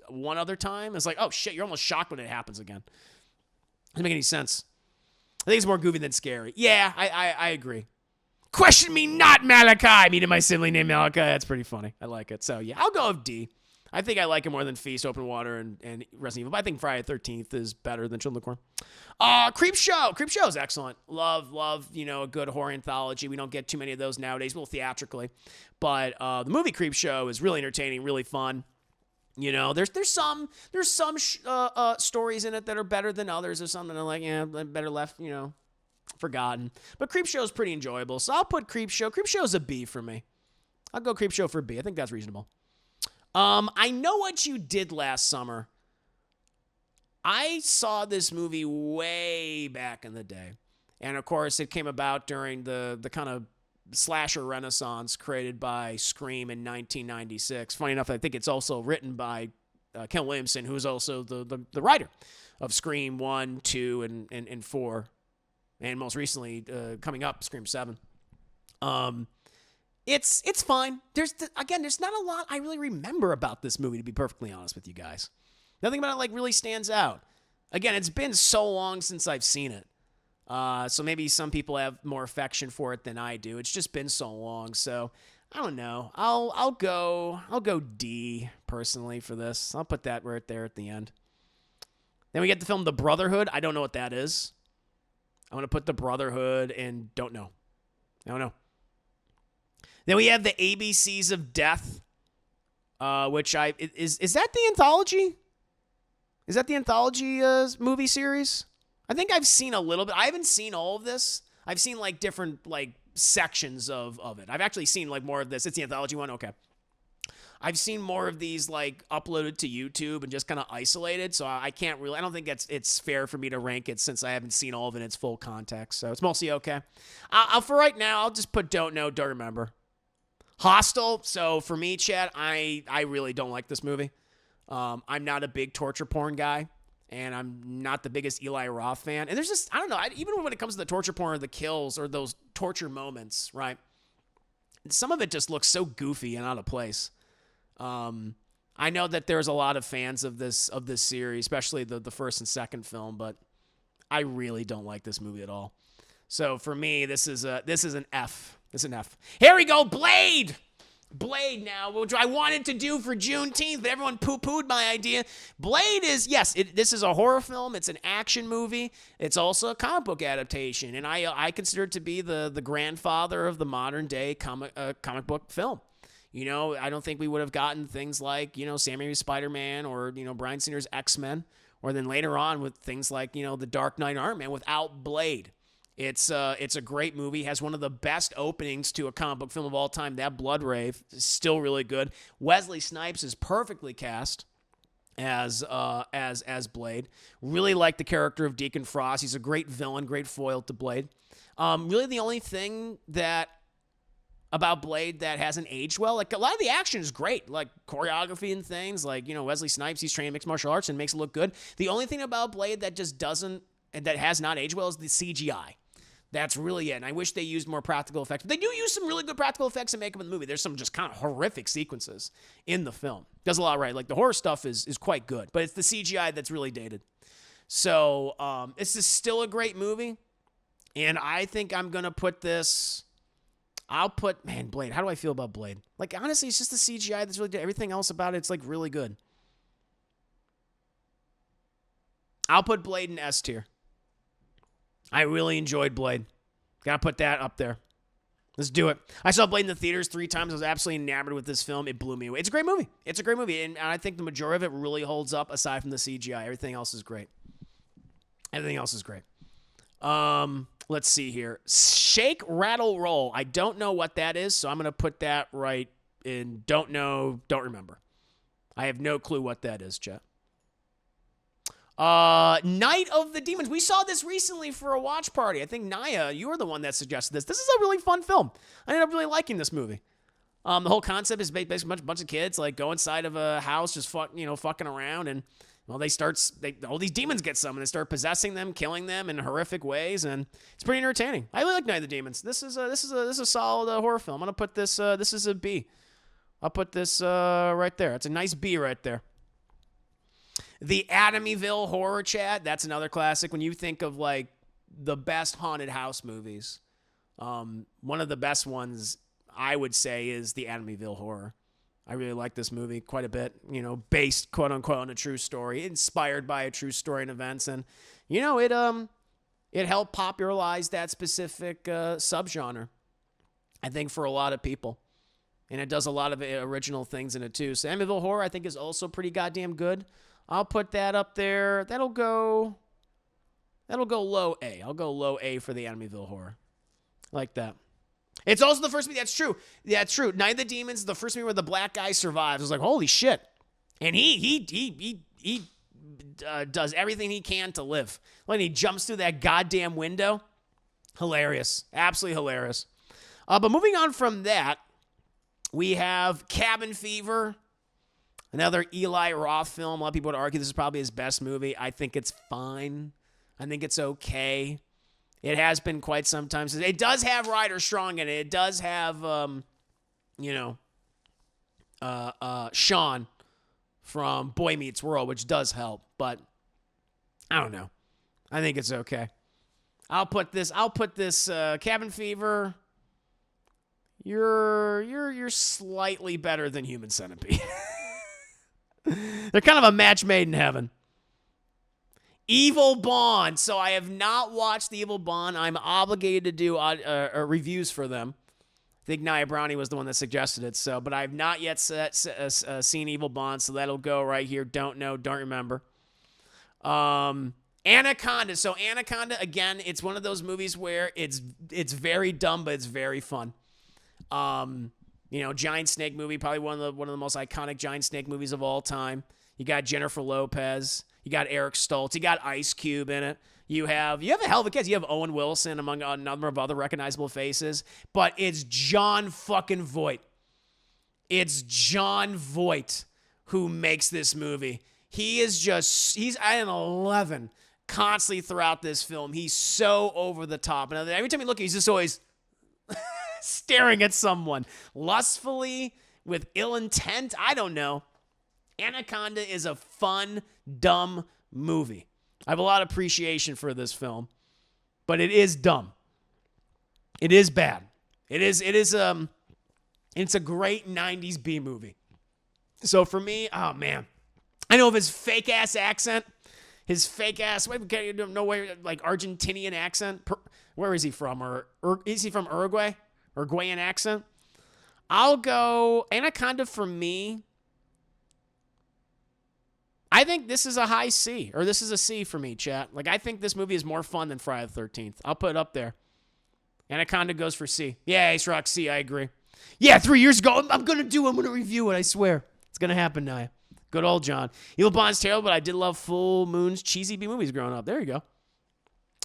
one other time. It's like, oh shit, you're almost shocked when it happens again. Doesn't make any sense. I think it's more goofy than scary. Yeah, I agree. Question me not, Malachi. Meeting my sibling named Malachi. That's pretty funny. I like it. So yeah, I'll go with D. I think I like it more than Feast, Open Water, and Resident Evil. But I think Friday the 13th is better than Children of the Corn. Creepshow. Creepshow is excellent. Love, you know, a good horror anthology. We don't get too many of those nowadays, well, theatrically. But the movie Creepshow is really entertaining, really fun. You know, there's some stories in it that are better than others. There's some that are like, yeah, better left, you know, forgotten. But Creepshow is pretty enjoyable. So I'll put Creepshow. Creepshow's a B for me. I'll go Creepshow for B. I think that's reasonable. I Know What You Did Last Summer. I saw this movie way back in the day. And, of course, it came about during the kind of slasher renaissance created by Scream in 1996. Funny enough, I think it's also written by Ken Williamson, who is also the writer of Scream 1, 2, and 4. And most recently, coming up, Scream 7. It's fine. There's not a lot I really remember about this movie, to be perfectly honest with you guys. Nothing about it, like, really stands out. Again, it's been so long since I've seen it. So maybe some people have more affection for it than I do. It's just been so long. So I don't know. I'll go D personally for this. I'll put that right there at the end. Then we get the film The Brotherhood. I don't know what that is. I'm going to put The Brotherhood and don't know. I don't know. Then we have the ABCs of Death, which is that the anthology? Is that the anthology movie series? I think I've seen a little bit. I haven't seen all of this. I've seen like different like sections of it. I've actually seen like more of this. It's the anthology one. Okay. I've seen more of these like uploaded to YouTube and just kind of isolated. So I don't think it's fair for me to rank it since I haven't seen all of it in its full context. So it's mostly okay. For right now, I'll just put don't know, don't remember. Hostel. So for me, Chad, I really don't like this movie. I'm not a big torture porn guy. And I'm not the biggest Eli Roth fan. And there's just, I don't know, even when it comes to the torture porn or the kills or those torture moments, right? Some of it just looks so goofy and out of place. I I know that there's a lot of fans of this series, especially the first and second film, but I really don't like this movie at all. So for me, this is an F. This is an F. Here we go, Blade. Blade now, which I wanted to do for Juneteenth, but everyone poo-pooed my idea. Blade is, yes, this is a horror film. It's an action movie. It's also a comic book adaptation, and I consider it to be the grandfather of the modern-day comic book film. You know, I don't think we would have gotten things like, you know, Sam Raimi's Spider-Man or, you know, Bryan Singer's X-Men, or then later on with things like, you know, The Dark Knight Iron Man without Blade. It's a great movie. It has one of the best openings to a comic book film of all time. That Blood Rave is still really good. Wesley Snipes is perfectly cast as Blade. Really like the character of Deacon Frost. He's a great villain, great foil to Blade. Really the only thing that about Blade that hasn't aged well, like a lot of the action is great, like choreography and things, like, you know, Wesley Snipes, he's trained mixed martial arts and makes it look good. The only thing about Blade that just doesn't, that has not aged well is the CGI. That's really it. And I wish they used more practical effects. But they do use some really good practical effects and makeup in the movie. There's some just kind of horrific sequences in the film. Does a lot right. Like the horror stuff is quite good, but it's the CGI that's really dated. So this is still a great movie. And I think I'm going to put this, Blade. How do I feel about Blade? Like, honestly, it's just the CGI that's really good. Everything else about it's like really good. I'll put Blade in S tier. I really enjoyed Blade. Gotta put that up there. Let's do it. I saw Blade in the theaters 3 times. I was absolutely enamored with this film. It blew me away. It's a great movie. It's a great movie. And I think the majority of it really holds up aside from the CGI. Everything else is great. Everything else is great. Let's see here. Shake, rattle, roll. I don't know what that is, so I'm going to put that right in don't know, don't remember. I have no clue what that is, chat. Night of the Demons. We saw this recently for a watch party. I think Naya, you were the one that suggested this. This is a really fun film. I ended up really liking this movie. The whole concept is basically a bunch of kids like go inside of a house, just fucking around, and well, all these demons get some, and they start possessing them, killing them in horrific ways, and it's pretty entertaining. I really like Night of the Demons. This is a solid horror film. I'm gonna put this. This is a B. I'll put this right there. It's a nice B right there. The Amityville horror, chat. That's another classic. When you think of like the best haunted house movies, one of the best ones I would say is the Amityville horror. I really like this movie quite a bit. You know, based quote unquote on a true story, inspired by a true story and events, and you know it helped popularize that specific subgenre. I think for a lot of people, and it does a lot of original things in it too. So Amityville horror, I think, is also pretty goddamn good. I'll put that up there. That'll go low A. I'll go low A for the Amityville horror. Like that. It's also the first movie. That's true. Yeah, it's true. Night of the Demons, the first movie where the black guy survives. I was like, holy shit. And he does everything he can to live. When he jumps through that goddamn window. Hilarious. Absolutely hilarious. But moving on from that, we have Cabin Fever. Another Eli Roth film. A lot of people would argue this is probably his best movie. I think it's fine. I think it's okay. It has been quite some time since. It does have Ryder Strong in it. It does have, Sean from Boy Meets World, which does help. But I don't know. I think it's okay. I'll put this Cabin Fever. You're slightly better than Human Centipede. They're kind of a match made in heaven. Evil Bond. So I have not watched the Evil Bond. I'm obligated to do reviews for them. I think Nia Brownie was the one that suggested it. So, but I've not yet seen Evil Bond, so that'll go right here. Don't know, don't remember. Anaconda. So Anaconda, again, it's one of those movies where it's very dumb, but it's very fun. Giant snake movie, probably one of the most iconic giant snake movies of all time. You got Jennifer Lopez, you got Eric Stoltz, you got Ice Cube in it. You have a hell of a cast. You have Owen Wilson among a number of other recognizable faces, but it's John fucking Voight. It's John Voight who makes this movie. He's at an 11 constantly throughout this film. He's so over the top, and every time you look, he's just always staring at someone lustfully with ill intent. I don't know. Anaconda is a fun, dumb movie. I have a lot of appreciation for this film, but it is dumb. It is bad. It's a great 90s B movie. So for me, oh man. I know of his fake ass accent. His fake ass, no way, like Argentinian accent. Where is he from? Or is he from Uruguay? Uruguayan accent? I'll go Anaconda for me. I think this is a high C, or this is a C for me, chat. Like, I think this movie is more fun than Friday the 13th. I'll put it up there. Anaconda goes for C. Yeah, Ace Rock C, I agree. Yeah, 3 years ago, I'm going to review it, I swear. It's going to happen now. Good old John. Evil Bond's terrible, but I did love Full Moon's cheesy B movies growing up. There you go.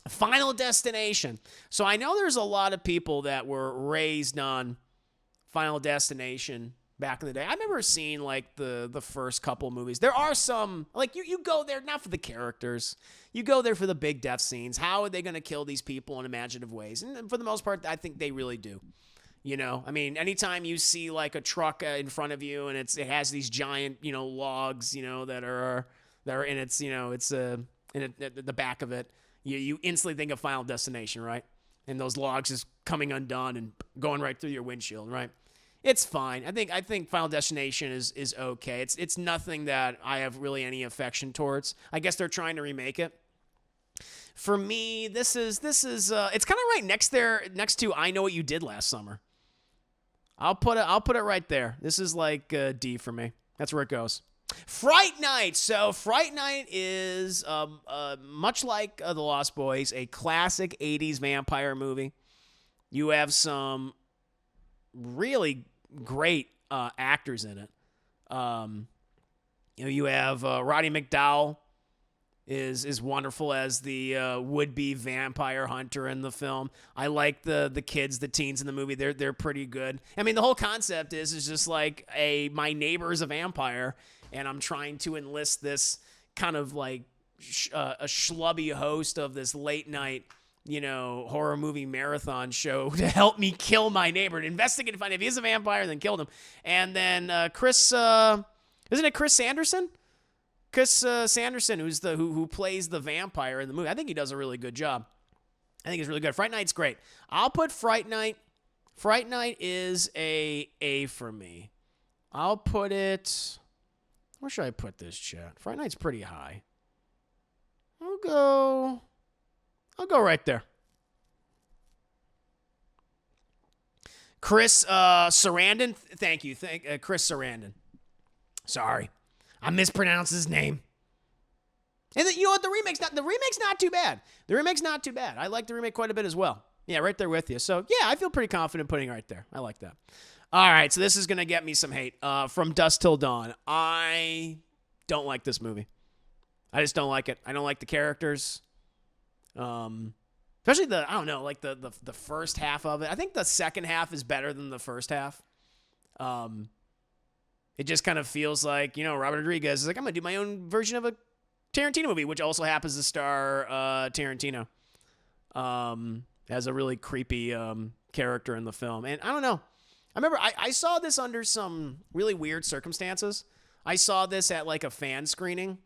Final Destination. So I know there's a lot of people that were raised on Final Destination back in the day. I remember seeing like the first couple movies. There are some, like you go there not for the characters. You go there for the big death scenes. How are they going to kill these people in imaginative ways? And for the most part, I think they really do. You know, I mean, anytime you see like a truck in front of you and it has these giant, logs, that are in its, it's in the back of it, you instantly think of Final Destination, right? And those logs just coming undone and going right through your windshield, right? It's fine. I think Final Destination is okay. It's nothing that I have really any affection towards. I guess they're trying to remake it. For me, this is it's kind of right next to I Know What You Did Last Summer. I'll put it right there. This is like D for me. That's where it goes. Fright Night. So Fright Night is much like The Lost Boys, a classic 80s vampire movie. You have some really great actors in it. You have Roddy McDowall is wonderful as the would-be vampire hunter in the film. I like the kids, the teens in the movie. They're pretty good. I mean, the whole concept is just like my neighbor is a vampire, and I'm trying to enlist this kind of like a schlubby host of this late night horror movie marathon show to help me kill my neighbor and investigate and find if he's a vampire and then kill him. And then Chris, isn't it Chris Sanderson? Chris Sanderson, who plays the vampire in the movie. I think he does a really good job. I think he's really good. Fright Night's great. I'll put Fright Night. Fright Night is a for me. I'll put it. Where should I put this, chat? Fright Night's pretty high. I'll go right there. Chris Sarandon. Thank you. Chris Sarandon. Sorry. I mispronounced his name. And you know what? The remake's not too bad. The remake's not too bad. I like the remake quite a bit as well. Yeah, right there with you. So, yeah, I feel pretty confident putting it right there. I like that. All right, so this is going to get me some hate. From Dusk Till Dawn. I don't like this movie. I just don't like it. I don't like the characters. Especially the first half of it. I think the second half is better than the first half. It just kind of feels like, Robert Rodriguez is like, I'm going to do my own version of a Tarantino movie, which also happens to star Tarantino as a really creepy character in the film. And I don't know. I remember I saw this under some really weird circumstances. I saw this at like a fan screening.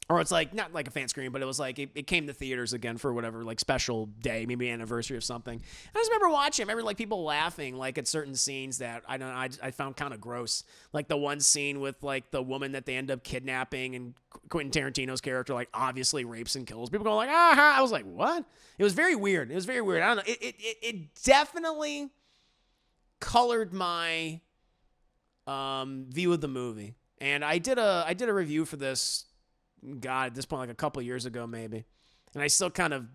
Or it's like, not like a fan screening, but it was like, it came to theaters again for whatever, like special day, maybe anniversary of something. And I just remember watching, I remember like people laughing like at certain scenes that I found kind of gross. Like the one scene with like the woman that they end up kidnapping and Quentin Tarantino's character like obviously rapes and kills. People going like, ah, I was like, what? It was very weird. I don't know. It definitely colored my view of the movie. And I did a review for this, God, at this point, like a couple years ago, maybe. And I still kind of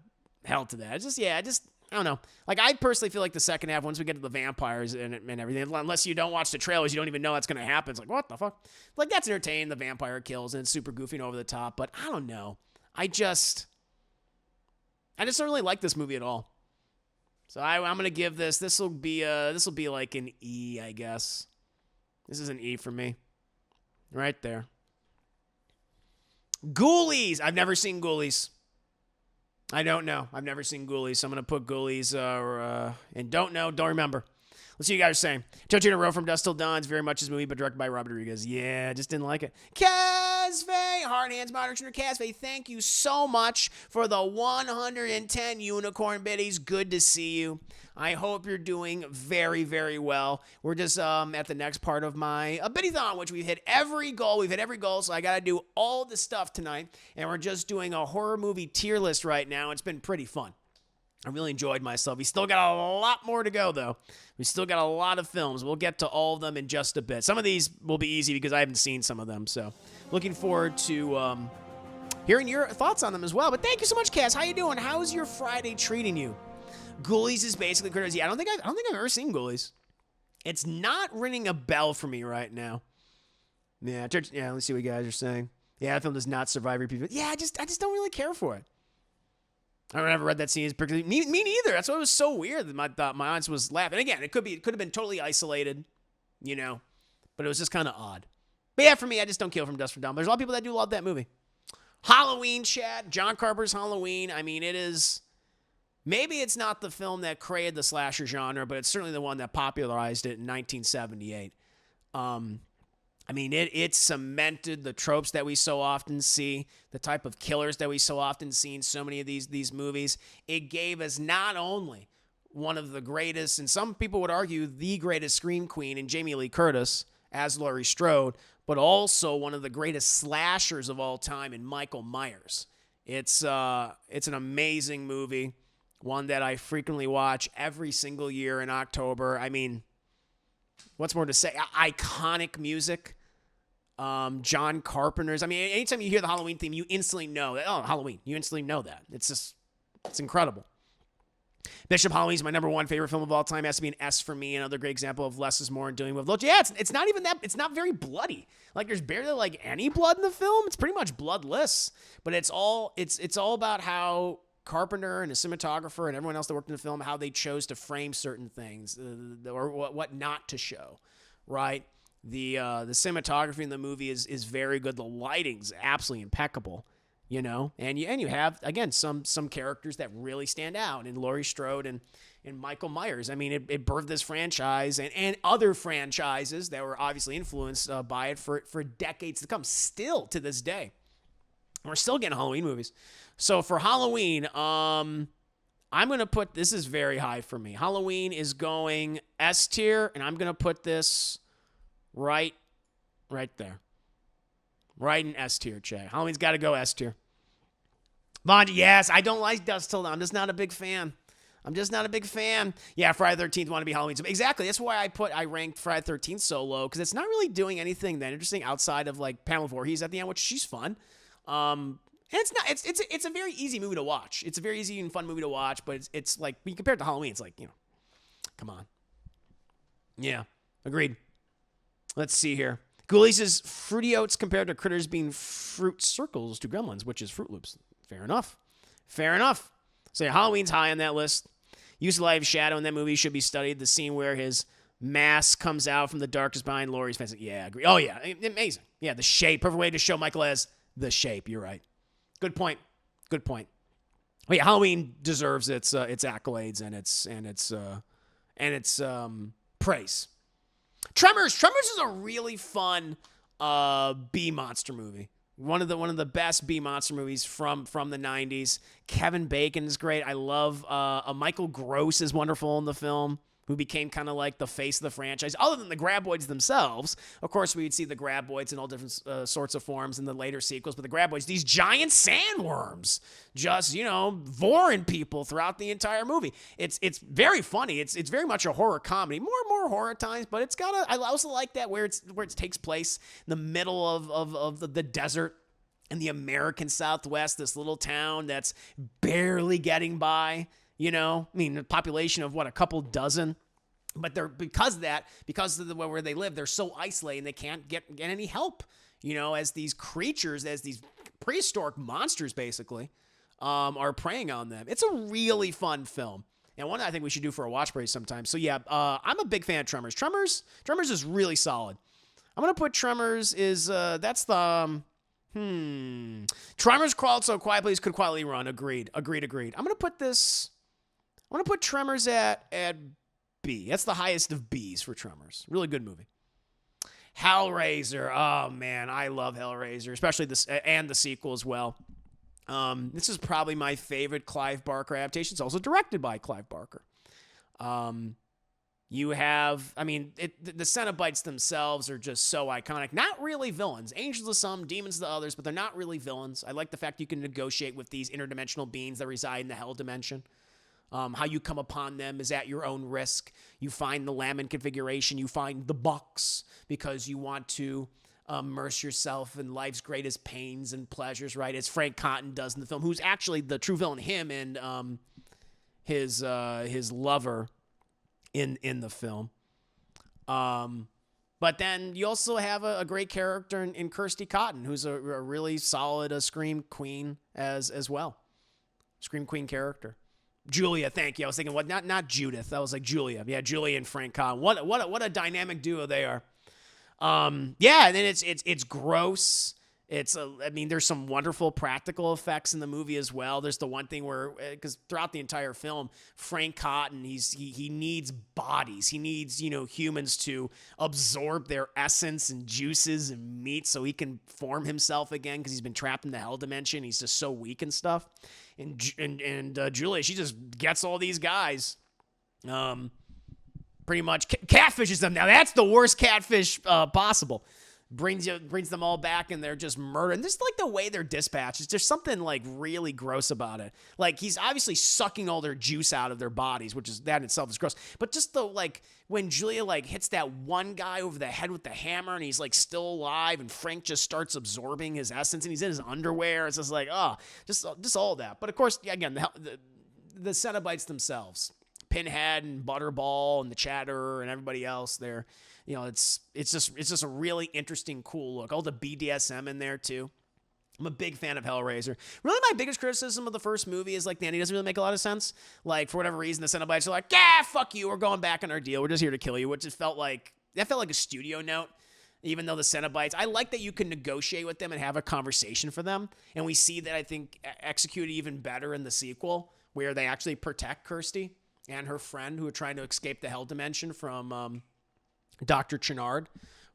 held to that. I don't know. Like, I personally feel like the second half, once we get to the vampires and everything, unless you don't watch the trailers, you don't even know that's going to happen. It's like, what the fuck? Like, that's entertaining, the vampire kills, and it's super goofy and over the top. But I don't know. I just don't really like this movie at all. So I'm going to give this will be like an E, I guess. This is an E for me. Right there. Ghoulies. I've never seen Ghoulies. I don't know. I've never seen Ghoulies, so I'm going to put Ghoulies and don't know, don't remember. Let's see what you guys are saying. Judge in a Row from Dusk Till Dawn is very much his movie, but directed by Robert Rodriguez. Yeah, I just didn't like it. Casvey, Hard Hands Modern Trainer Casvey, thank you so much for the 110 unicorn biddies. Good to see you. I hope you're doing very, very well. We're just at the next part of my biddy-thon, which we've hit every goal. We've hit every goal, so I got to do all the stuff tonight. And we're just doing a horror movie tier list right now. It's been pretty fun. I really enjoyed myself. We still got a lot more to go, though. We still got a lot of films. We'll get to all of them in just a bit. Some of these will be easy because I haven't seen some of them. So looking forward to hearing your thoughts on them as well. But thank you so much, Cass. How you doing? How's your Friday treating you? Ghoulies is basically Critters. Yeah, I don't think I've ever seen Ghoulies. It's not ringing a bell for me right now. Yeah, let's see what you guys are saying. Yeah, that film does not survive repeat. Yeah, I just don't really care for it. I never read that scene particularly. Me neither. That's why it was so weird that my audience was laughing. Again, it could have been totally isolated, but it was just kind of odd. But yeah, for me, I just don't kill from Dusk Till Dawn. But there's a lot of people that do love that movie. Halloween, Chad. John Carpenter's Halloween. I mean, it is. Maybe it's not the film that created the slasher genre, but it's certainly the one that popularized it in 1978. I mean, it cemented the tropes that we so often see, the type of killers that we so often see in so many of these movies. It gave us not only one of the greatest, and some people would argue the greatest scream queen in Jamie Lee Curtis as Laurie Strode, but also one of the greatest slashers of all time in Michael Myers. It's an amazing movie. One that I frequently watch every single year in October. I mean, what's more to say? Iconic music. John Carpenter's. I mean, anytime you hear the Halloween theme, you instantly know that, oh, Halloween. You instantly know that. It's incredible. Bishop Halloween's my number one favorite film of all time. It has to be an S for me. Another great example of less is more and doing with little. Yeah, it's not even that. It's not very bloody. Like, there's barely any blood in the film. It's pretty much bloodless. But it's all about how Carpenter and the cinematographer and everyone else that worked in the film, how they chose to frame certain things or what not to show, right? The cinematography in the movie is very good. The lighting's absolutely impeccable, and you have, again, some characters that really stand out in Laurie Strode and Michael Myers. I mean, it birthed this franchise and other franchises that were obviously influenced by it for decades to come, still to this day. We're still getting Halloween movies. So for Halloween, I'm going to put, this is very high for me. Halloween is going S tier, and I'm going to put this right there. Right in S tier, Chad. Halloween's got to go S tier. Vaughn, yes, I don't like Dusk Till Dawn. I'm just not a big fan. Yeah, Friday the 13th want to be Halloween. So exactly. That's why I ranked Friday the 13th so low, because it's not really doing anything that interesting outside of like Pamela Voorhees at the end, which she's fun. And it's a very easy movie to watch. It's a very easy and fun movie to watch, but it's like, when you compare it to Halloween, it's like, come on. Yeah, agreed. Let's see here. Ghoulies is Fruity Oats compared to Critters being Fruit Circles to Gremlins, which is Fruit Loops. Fair enough. So yeah, Halloween's high on that list. Use of live shadow in that movie should be studied. The scene where his mask comes out from the darkness behind Laurie's face. Yeah, agree. Oh yeah, amazing. Yeah, the shape. Perfect way to show Michael as the shape. You're right. Good point. Well, yeah, Halloween deserves its accolades and its praise. Tremors is a really fun B monster movie. One of the best B monster movies from the 90s. Kevin Bacon is great. I love Michael Gross is wonderful in the film, who became kind of like the face of the franchise. Other than the Graboids themselves, of course, we would see the Graboids in all different sorts of forms in the later sequels. But the Graboids, these giant sandworms, just voring people throughout the entire movie. It's very funny. It's very much a horror comedy, more and more horror at times. But it's got I also like that where it takes place in the middle of the desert in the American Southwest. This little town that's barely getting by. I mean, a population of a couple dozen, but because of where they live, they're so isolated and they can't get any help, as these creatures, as these prehistoric monsters, basically, are preying on them. It's a really fun film, and one I think we should do for a watch party sometime. So yeah, I'm a big fan of Tremors. Tremors is really solid. I'm going to put Tremors that's the, Tremors crawled so quiet, please could quietly run. Agreed. I'm going to put Tremors at B. That's the highest of B's for Tremors. Really good movie. Hellraiser. Oh, man, I love Hellraiser, especially this and the sequel as well. This is probably my favorite Clive Barker adaptation. It's also directed by Clive Barker. You have, I mean, the Cenobites themselves are just so iconic. Not really villains. Angels of some, demons of the others, but they're not really villains. I like the fact you can negotiate with these interdimensional beings that reside in the Hell dimension. How you come upon them is at your own risk. You find the Lamin configuration. You find the box because you want to immerse yourself in life's greatest pains and pleasures, right? As Frank Cotton does in the film, who's actually the true villain, him and his lover in the film. But then you also have a great character in Kirsty Cotton, who's a really solid Scream Queen as well. Scream Queen character. Julia, thank you. I was thinking, what? Not Judith. I was like Julia. Yeah, Julia and Frank Cotton. What a dynamic duo they are. Yeah, and then it's gross. I mean, there's some wonderful practical effects in the movie as well. There's the one thing where, because throughout the entire film, Frank Cotton, he needs bodies. He needs, humans to absorb their essence and juices and meat so he can form himself again because he's been trapped in the Hell dimension. He's just so weak and stuff. And Julia, she just gets all these guys, pretty much catfishes them. Now that's the worst catfish possible. Brings them all back and they're just murdering. Just like the way they're dispatched. There's something like really gross about it. Like he's obviously sucking all their juice out of their bodies, which is that in itself is gross. But just the when Julia hits that one guy over the head with the hammer and he's still alive and Frank just starts absorbing his essence and he's in his underwear. It's just just all that. But of course, again, the Cenobites themselves, Pinhead and Butterball and the Chatterer and everybody else there. It's just a really interesting, cool look. All the BDSM in there too. I'm a big fan of Hellraiser. Really, my biggest criticism of the first movie is the ending doesn't really make a lot of sense. For whatever reason, the Cenobites are like, yeah, fuck you, we're going back on our deal. We're just here to kill you, which just felt like a studio note. Even though the Cenobites, I like that you can negotiate with them and have a conversation for them. And we see that, I think, executed even better in the sequel, where they actually protect Kirsty and her friend who are trying to escape the Hell dimension from Dr. Chenard.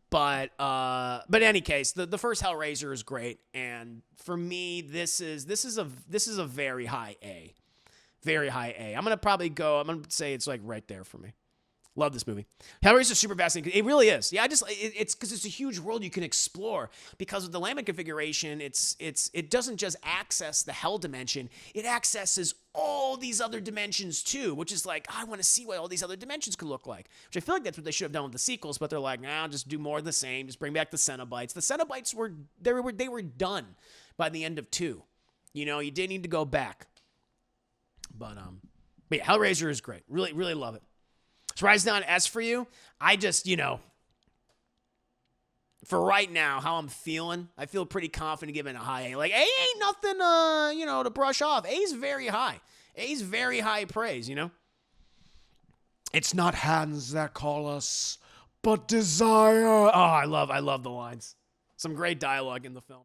But in any case, the first Hellraiser is great, and for me, this is a very high A, very high A. I'm gonna say it's right there for me. Love this movie. Hellraiser is super fascinating. It really is. Yeah, it's because it's a huge world you can explore. Because of the Lamin configuration, it doesn't just access the Hell dimension. It accesses all these other dimensions too, which is I want to see what all these other dimensions could look like. Which I feel like that's what they should have done with the sequels, but they're like, nah, just do more of the same. Just bring back the Cenobites. The Cenobites were done by the end of 2. You didn't need to go back. But yeah, Hellraiser is great. Really, really love it. It's rising down S for you. I just, for right now, how I'm feeling, I feel pretty confident giving a high A. A ain't nothing, to brush off. A's very high. A's very high praise, It's not hands that call us, but desire. Oh, I love the lines. Some great dialogue in the film.